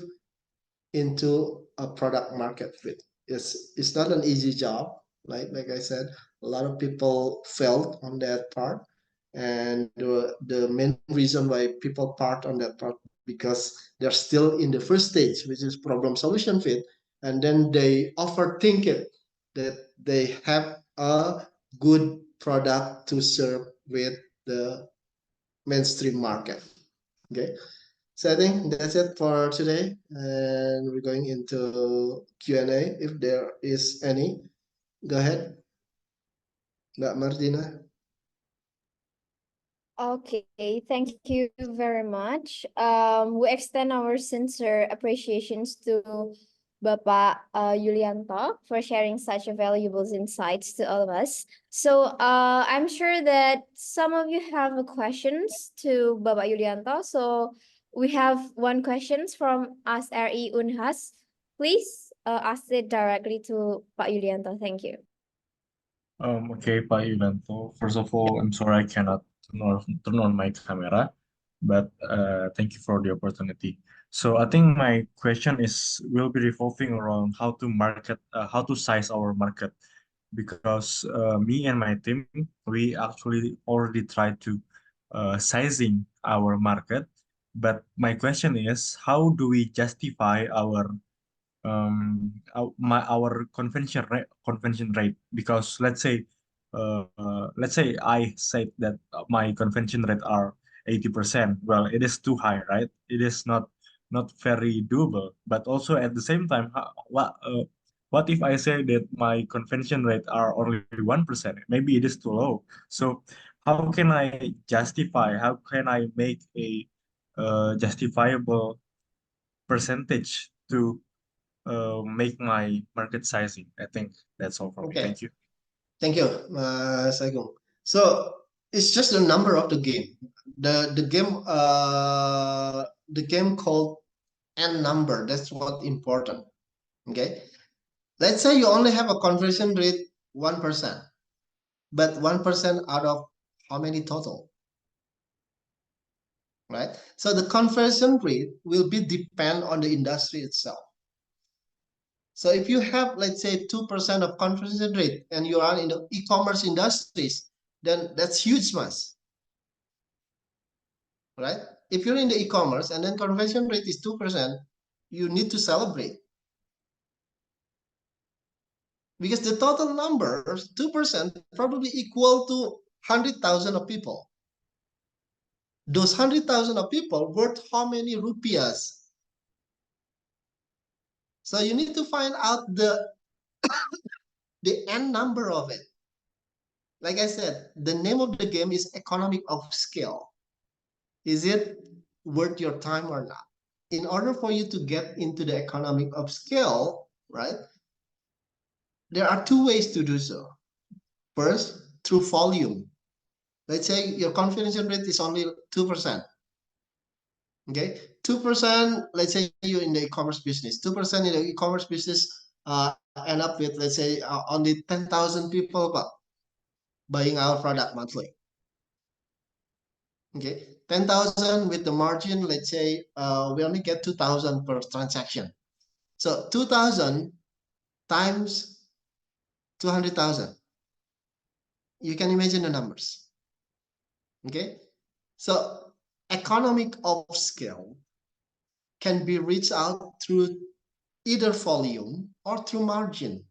S1: into a product market fit. It's not an easy job, right? Like I said, a lot of people failed on that part, and the main reason why people part on that part because they're still in the first stage, which is problem solution fit, and then they overthink it that they have a good product to serve with the mainstream market. Okay, so I think that's it for today, and we're going into Q&A if there is any. Go ahead, Mbak Martina.
S4: Okay, thank you very much. We extend our sincere appreciations to Bapak Yulianto for sharing such valuable insights to all of us. So I'm sure that some of you have questions to Bapak Yulianto. So we have one question from ASRI Unhas. Please ask it directly to Pak Yulianto. Thank you.
S5: Okay, Pak Yulianto. First of all, I'm sorry I cannot turn on my camera, but thank you for the opportunity. So I think my question will be revolving around how to market, how to size our market, because me and my team, we actually already tried to sizing our market, but my question is, how do we justify our convention rate? Because let's say I said that my convention rate are 80%. Well, it is too high, right? It is not very doable. But also at the same time, what if I say that my convention rate are only 1%? Maybe it is too low. So how can I justify, how can I make a justifiable percentage to make my market sizing. I think that's all for me.
S1: Okay.
S5: Thank you.
S1: Thank you, Saigung. So it's just the number of the game. The game called n number. That's what important. Okay. Let's say you only have a conversion rate 1%, but 1% out of how many total? Right. So the conversion rate will be depend on the industry itself. So if you have, let's say, 2% of conversion rate and you are in the e-commerce industries, then that's huge mass, right? If you're in the e-commerce and then conversion rate is 2%, you need to celebrate. Because the total numbers, 2%, probably equal to 100,000 of people. Those 100,000 of people worth how many rupiahs? So you need to find out the n number of it. Like I said, the name of the game is economic of scale. Is it worth your time or not? In order for you to get into the economic of scale, right? There are two ways to do so. First, through volume. Let's say your conversion rate is only 2%. Okay, 2%, let's say you're in the e-commerce business, 2% in the e-commerce business end up with, let's say, only 10,000 people buying our product monthly. Okay, 10,000 with the margin, let's say we only get 2,000 per transaction. So 2,000 times 200,000. You can imagine the numbers. Okay, so economic of scale can be reached out through either volume or through margin.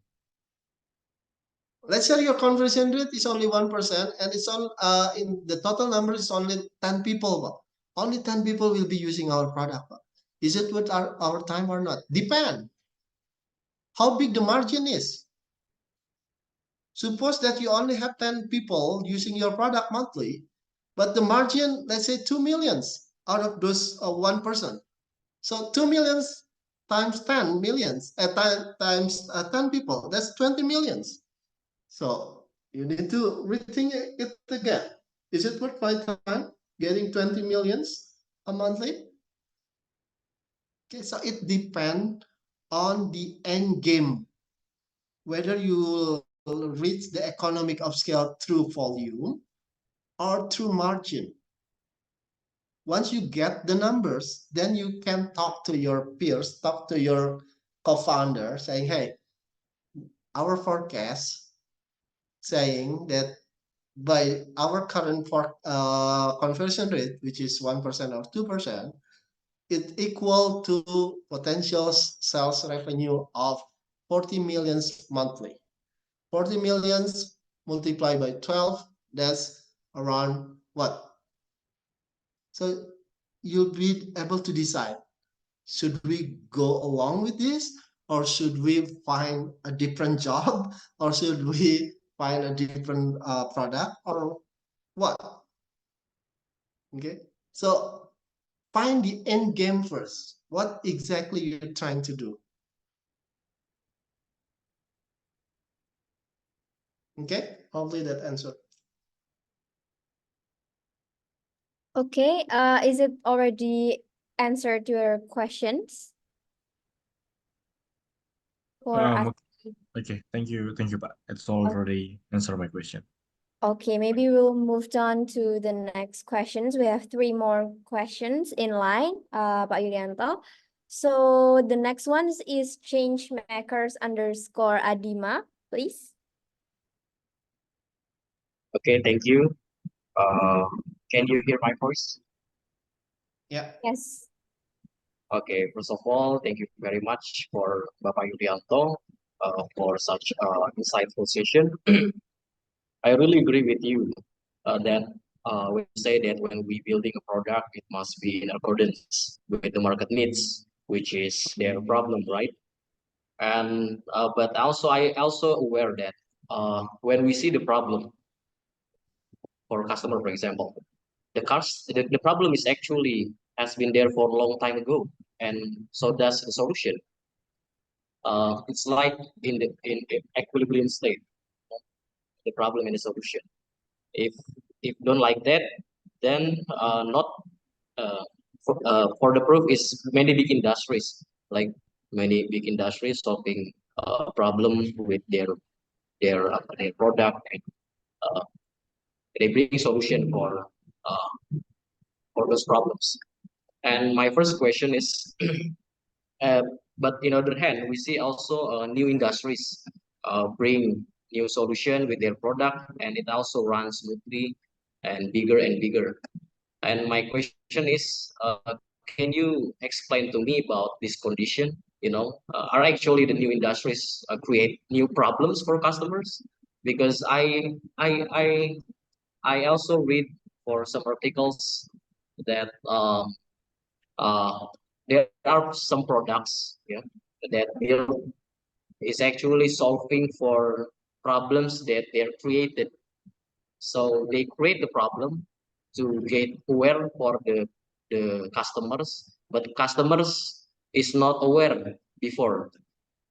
S1: Let's say your conversion rate is only 1% and it's on in the total number is only 10 people. Only 10 people will be using our product. Is it worth our time or not? Depend how big the margin is. Suppose that you only have 10 people using your product monthly, but the margin, let's say 2 millions out of those 1%. So 2 millions times 10 millions, times 10 people, that's 20 millions. So you need to rethink it again. Is it worth my time getting 20 millions a monthly? Okay, so it depends on the end game, whether you will reach the economic of scale through volume or through margin. Once you get the numbers, then you can talk to your peers, talk to your co-founder saying, hey, our forecast saying that by our current conversion rate, which is 1% or 2%, it equal to potential sales revenue of 40 millions monthly. 40 millions multiplied by 12, that's around what? So you'll be able to decide, should we go along with this or should we find a different job or should we find a different product or what? Okay, so find the end game first. What exactly you're trying to do? Okay, hopefully that answered.
S4: Okay, is it already answered your questions? For us?
S5: Okay, thank you, Pak. It's already answered my question.
S4: Okay, maybe we'll move on to the next questions. We have 3 more questions in line, Pak Yulianto. So the next one is changemakers_Adima, please.
S6: Okay, thank you. Can you hear my voice?
S1: Yeah.
S4: Yes.
S6: Okay, first of all, thank you very much for Bapak Yulianto for such insightful session. I really agree with you that when you say that when we building a product, it must be in accordance with the market needs, which is their problem, right? And but also I also aware that when we see the problem for a customer, for example, the problem is actually has been there for a long time ago, and so that's the solution. it's like in equilibrium state, the problem and the solution. If don't like that, then not for the proof is many big industries, like many big industries solving problems with their product, and uh, they bring solution uh, for those problems. And my first question is, uh, but in other hand, we see also new industries bring new solution with their product, and it also runs smoothly and bigger. And my question is, can you explain to me about this condition? Are actually the new industries create new problems for customers? Because I also read for some articles that uh, there are some products, yeah, that is actually solving for problems that they're created. So they create the problem to get aware for the customers, but customers is not aware before.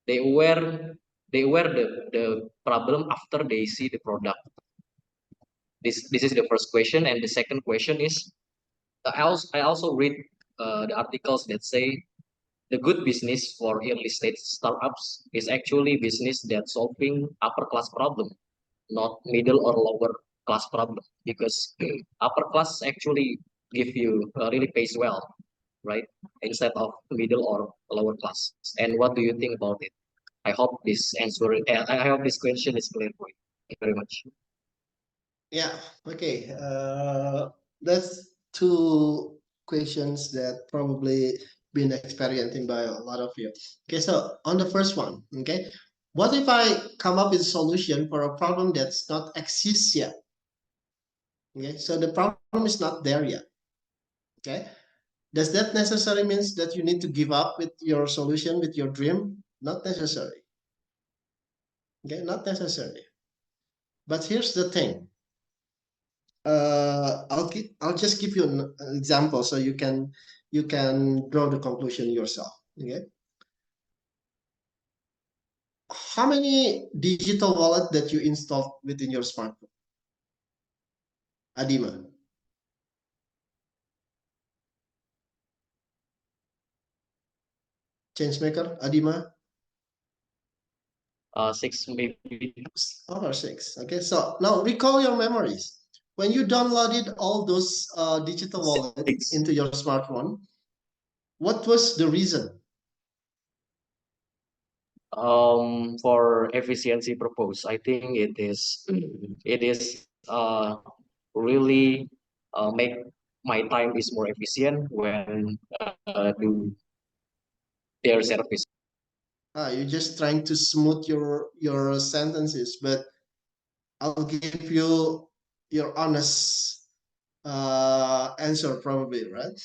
S6: They aware they aware the problem after they see the product. This is the first question, and the second question is, I also read the articles that say the good business for early stage startups is actually business that solving upper class problem, not middle or lower class problem, because upper class actually give you really pays well, right? Instead of middle or lower class. And what do you think about it? I hope this answer. I hope this question is clear for you. Thank you very much.
S1: Yeah, okay. That's two questions that probably been experiencing by a lot of you. Okay, so on the first one, okay, what if I come up with a solution for a problem that's not exists yet? Okay, so the problem is not there yet. Okay, does that necessarily means that you need to give up with your solution, with your dream? Not necessary. Okay, not necessarily. But here's the thing. I'll just give you an example so you can draw the conclusion yourself. Okay. How many digital wallet that you installed within your smartphone? Adima. Changemaker, Adima.
S6: 6 maybe.
S1: Or 6. Okay, so now recall your memories. When you downloaded all those digital wallets
S6: 6.
S1: into your smartphone, what was the reason?
S6: For efficiency purpose, I think it is really make my time is more efficient when do their service.
S1: You're just trying to smooth your sentences, but I'll give you your honest answer probably, right?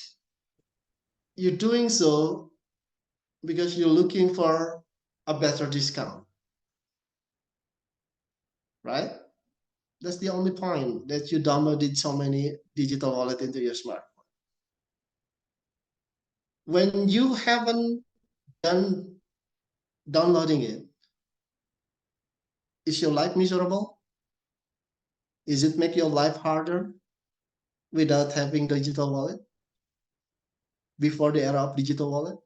S1: You're doing so because you're looking for a better discount, right? That's the only point that you downloaded so many digital wallet into your smartphone. When you haven't done downloading it, is your life miserable? Is it make your life harder without having digital wallet? Before the era of digital wallet,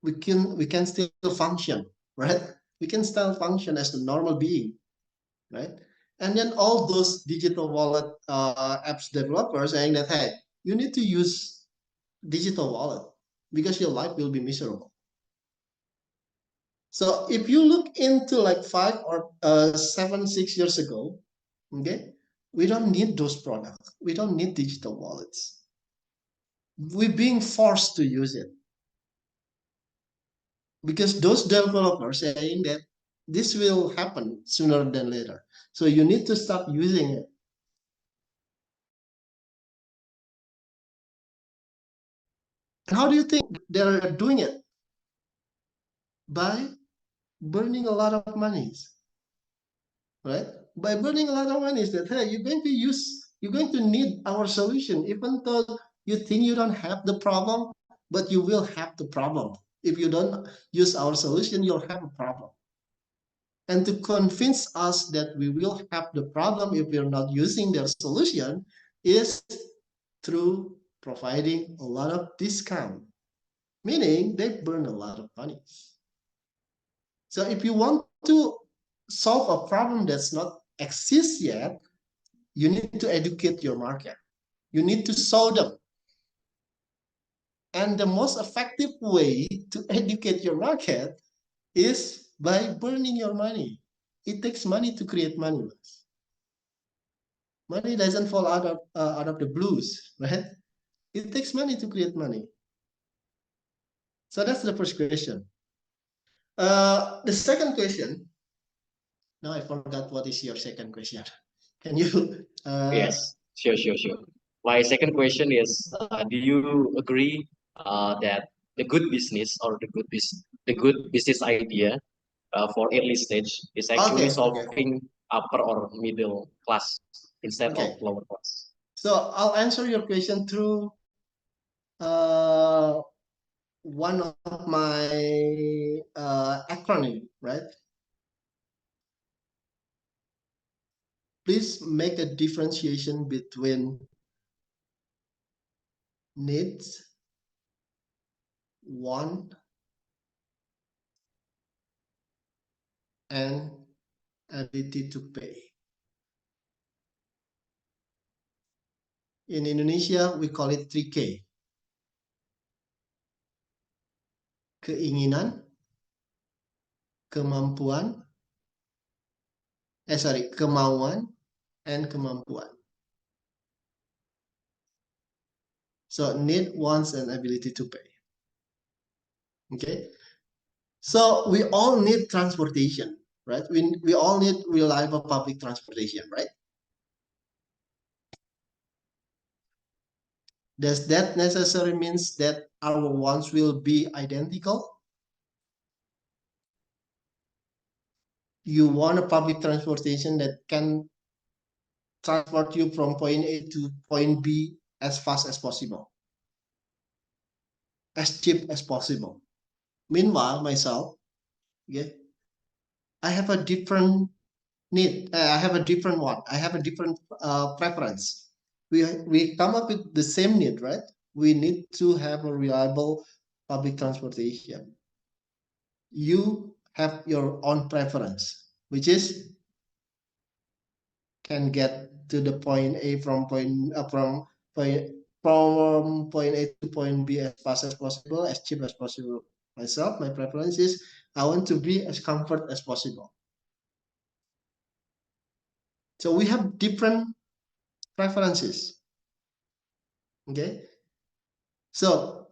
S1: we can still function, right? We can still function as a normal being, right? And then all those digital wallet apps developers saying that, hey, you need to use digital wallet because your life will be miserable. So if you look into like 5 or 7, 6 years ago, okay, we don't need those products. We don't need digital wallets. We're being forced to use it because those developers saying that this will happen sooner than later. So you need to start using it. And how do you think they're doing it? By burning a lot of monies, right? By burning a lot of monies that, hey, you're going to need our solution, even though you think you don't have the problem, but you will have the problem If you don't use our solution, you'll have a problem. And to convince us that we will have the problem if we're not using their solution is through providing a lot of discount, meaning they burn a lot of money. So if you want to solve a problem that's not exist yet, you need to educate your market. You need to show them. And the most effective way to educate your market is by burning your money. It takes money to create money. Money doesn't fall out of the blues, right? It takes money to create money. So that's the first question. The second question. Now I forgot what is your second question. Can you?
S6: Yes, sure. My second question is, do you agree that the good business or the good business idea for early stage is actually
S1: Okay.
S6: solving upper or middle class instead of
S1: Okay.
S6: lower class?
S1: So I'll answer your question through one of my acronym, right? Please make a differentiation between needs, want, and ability to pay. In Indonesia, we call it 3K. Keinginan, kemampuan, kemauan, and kemampuan. So need, wants, and ability to pay. Okay. So we all need transportation, right? We all need reliable public transportation, right? Does that necessarily means that our wants will be identical? You want a public transportation that can transport you from point A to point B as fast as possible, as cheap as possible. Meanwhile, myself, okay, I have a different need. I have a different one. I have a different preference. We come up with the same need, right? We need to have a reliable public transportation. You have your own preference, which is can get to the point A from point A to point B as fast as possible, as cheap as possible. Myself, my preference is I want to be as comfort as possible. So we have different preferences. Okay. So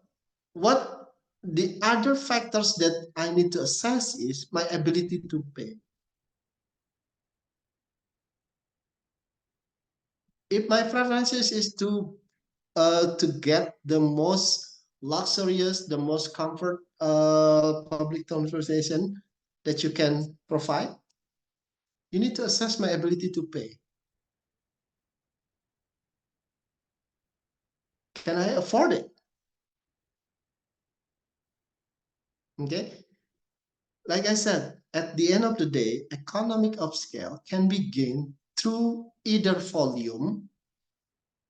S1: what the other factors that I need to assess is my ability to pay. If my preferences is to get the most luxurious, the most comfort public transportation that you can provide, you need to assess my ability to pay. Can I afford it? Okay. Like I said, at the end of the day, economic of scale can be gained through either volume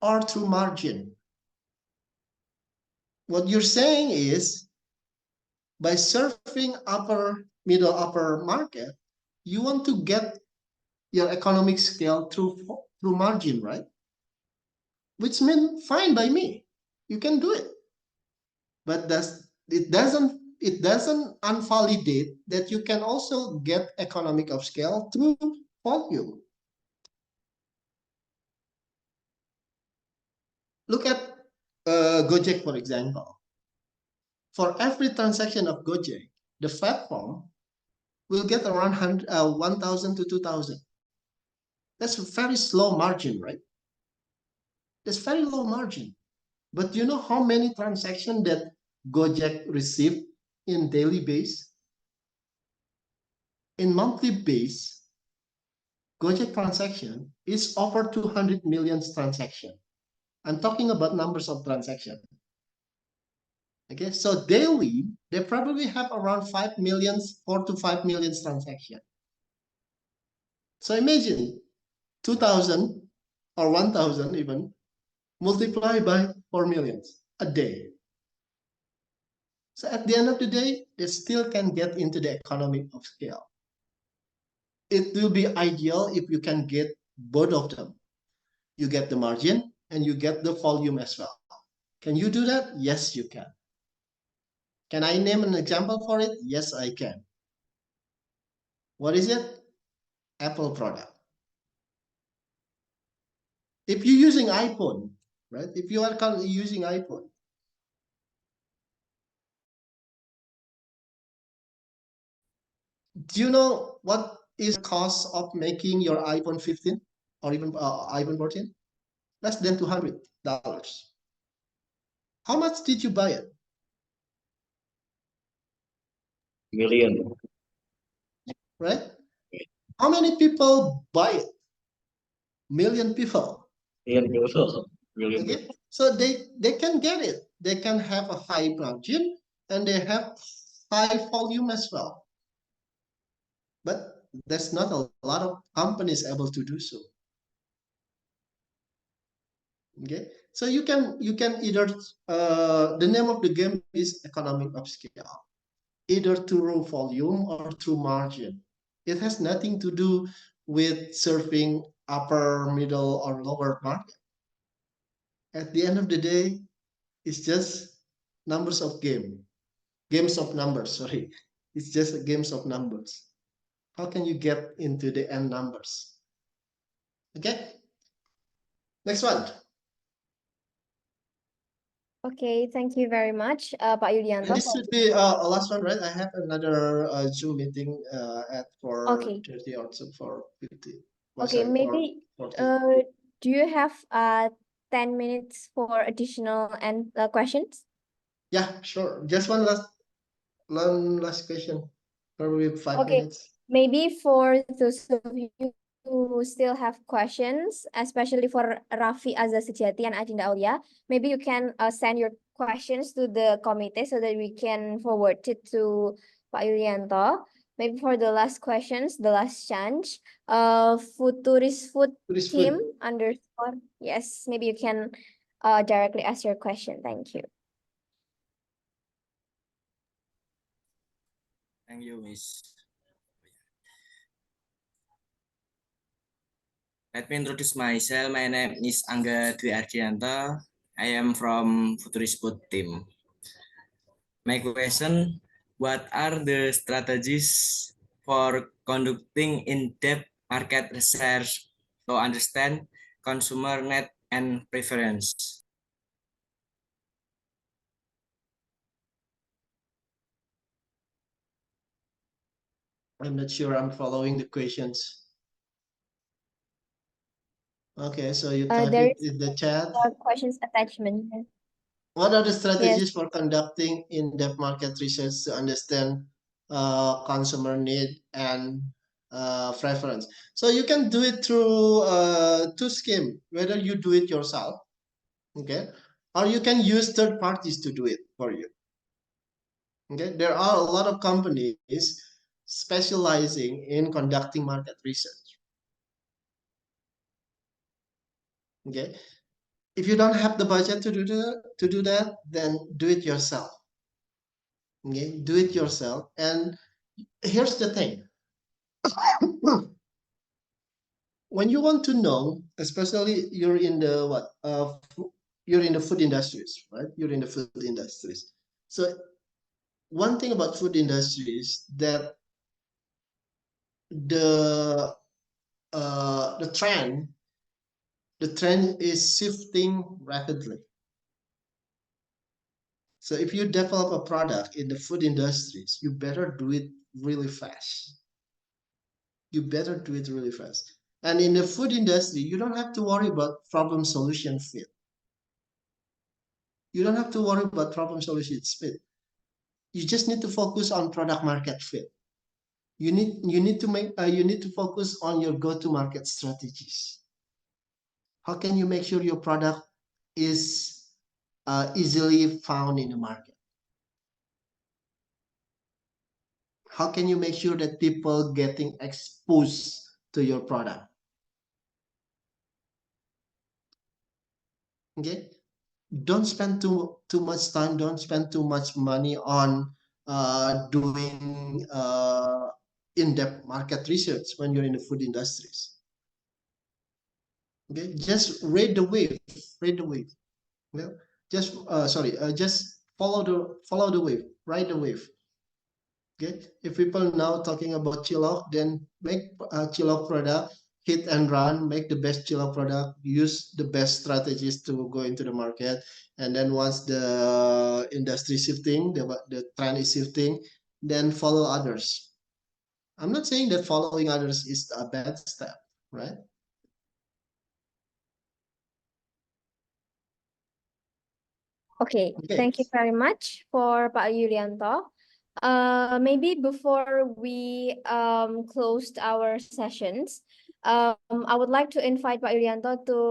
S1: or through margin. What you're saying is, by serving upper, middle, upper market, you want to get your economic scale through margin, right? Which means fine by me. You can do it. But it doesn't invalidate that you can also get economic of scale through volume. Look at Gojek, for example. For every transaction of Gojek, the platform will get around 1,000 to 2,000. That's a very slow margin, right? That's very low margin. But you know how many transactions that Gojek receive in daily base? In monthly base, Gojek transaction is over 200 million transaction. I'm talking about numbers of transaction. Okay, so daily they probably have around 4 to 5 million transactions. So imagine 2,000 or 1,000 even multiplied by 4 million a day. So at the end of the day, they still can get into the economy of scale. It will be ideal if you can get both of them. You get the margin and you get the volume as well. Can you do that? Yes, you can. Can I name an example for it? Yes, I can. What is it? Apple product. If you're using iPhone, right? If you are currently using iPhone, do you know what is the cost of making your iPhone 15 or even iPhone 14? Less than $200. How much did you buy it?
S6: Million.
S1: Right? How many people buy it? Million people.
S6: Million people. Million
S1: Okay,
S6: people.
S1: so they can get it. They can have a high margin and they have high volume as well. But there's not a lot of companies able to do so. Okay, so you can either the name of the game is economic of scale, either through volume or through margin. It has nothing to do with serving upper, middle, or lower market. At the end of the day, it's just numbers of games of numbers. Sorry, it's just games of numbers. How can you get into the end numbers? Okay, next one.
S4: Okay, thank you very much, Pak
S1: And
S4: Yulianto.
S1: this should be a last one, right? I have another Zoom meeting at for
S4: Okay.
S1: 30 or so for 50.
S4: Okay,
S1: Sorry,
S4: maybe
S1: for 40.
S4: do you have 10 minutes for additional and questions?
S1: Yeah, sure. Just one last question. Probably 5
S4: Okay,
S1: minutes.
S4: maybe for those of you who still have questions, especially for Raffi Azza Sejati and Adinda Aulia, maybe you can send your questions to the committee so that we can forward it to Pak Yulianto. Maybe for the last questions, the last chance, Futurist Food
S1: Tourist
S4: Team
S1: food.
S4: underscore. Yes, maybe you can directly ask your question. Thank you.
S7: Thank you, Miss. Let me introduce myself. My name is Angga Dwi Ardianto. I am from Futurist Food Team. My question, what are the strategies for conducting in-depth market research to understand consumer need and preference?
S1: I'm not sure I'm following the questions. Okay, so you type
S4: There
S1: it
S4: is
S1: in the chat.
S4: questions attachment.
S1: What are the
S4: Yes.
S1: strategies for conducting in-depth market research to understand consumer need and preference? So you can do it through two schemes, whether you do it yourself, okay, or you can use third parties to do it for you. Okay, there are a lot of companies specializing in conducting market research. Okay, if you don't have the budget to do that, then do it yourself. Okay, do it yourself. And here's the thing. When you want to know, especially you're in the you're in the food industries, right? You're in the food industries. So one thing about food industry is that the trend is shifting rapidly. So if you develop a product in the food industries, you better do it really fast. You better do it really fast. And in the food industry, you don't have to worry about problem solution fit. You don't have to worry about problem solution fit. You just need to focus on product market fit. You need to focus on your go-to-market strategies. How can you make sure your product is easily found in the market? how can you make sure that people getting exposed to your product? Okay, don't spend too much time, don't spend too much money on doing in-depth market research when you're in the food industries. Okay, just ride the wave, ride the wave. Well, just just follow the wave, ride the wave. Okay, if people now talking about chillok, then make a chillok product, hit and run, make the best chillok product, use the best strategies to go into the market, and then once the industry shifting, the trend is shifting, then follow others. I'm not saying that following others is a bad step, right?
S4: Okay,
S1: Okay.
S4: thank you very much for Pak Yulianto. Maybe before we closed our sessions, I would like to invite Pak Yulianto to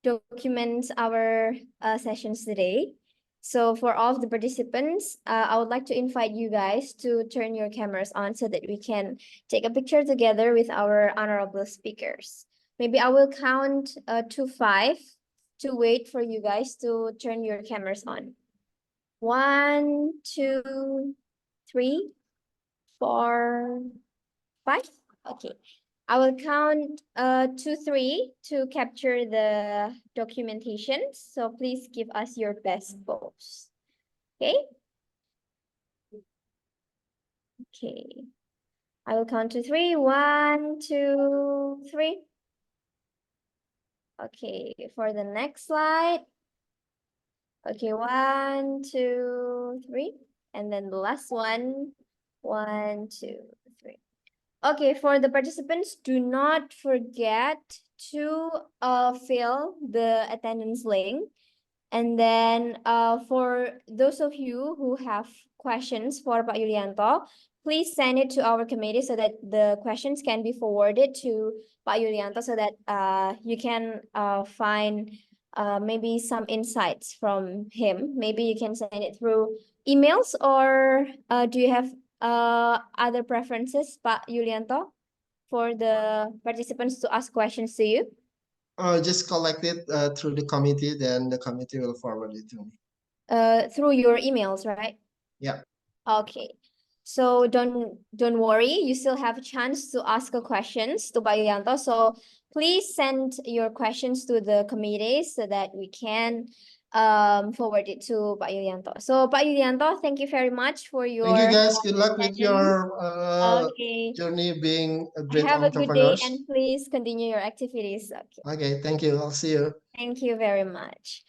S4: document our sessions today. So for all of the participants, I would like to invite you guys to turn your cameras on so that we can take a picture together with our honorable speakers. Maybe I will count to 5 to wait for you guys to turn your cameras on. 1, 2, 3, 4, 5. Okay. I will count 2, 3 to capture the documentation. So please give us your best pose. Okay. Okay. I will count to 3. 1, 2, 3. Okay. For the next slide. Okay. 1, 2, 3. And then the last one. 1, 2, 3. Okay, for the participants, do not forget to fill the attendance link. And then for those of you who have questions for Pak Yulianto, please send it to our committee so that the questions can be forwarded to Pak Yulianto so that you can find maybe some insights from him. Maybe you can send it through emails, or do you have other preferences, Pak Yulianto, for the participants to ask questions to you?
S1: Just collect it through the committee, then the committee will forward it to me.
S4: Through your emails, right?
S1: Yeah.
S4: Okay. So don't worry, you still have a chance to ask a questions to Pak Yulianto. So please send your questions to the committee so that we can forward it to Pak Yulianto. So Pak Yulianto, thank you very much for your
S1: Thank you guys. Good luck with
S4: session.
S1: your
S4: Okay.
S1: journey being a great
S4: Have a good day
S1: entrepreneurs.
S4: and please continue your activities. Okay.
S1: Okay, thank you. I'll see you.
S4: Thank you very much.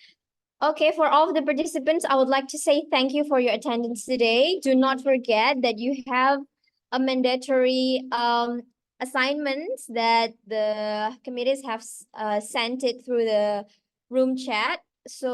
S4: Okay, for all of the participants, I would like to say thank you for your attendance today. Do not forget that you have a mandatory assignments that the committees have sent it through the room chat. So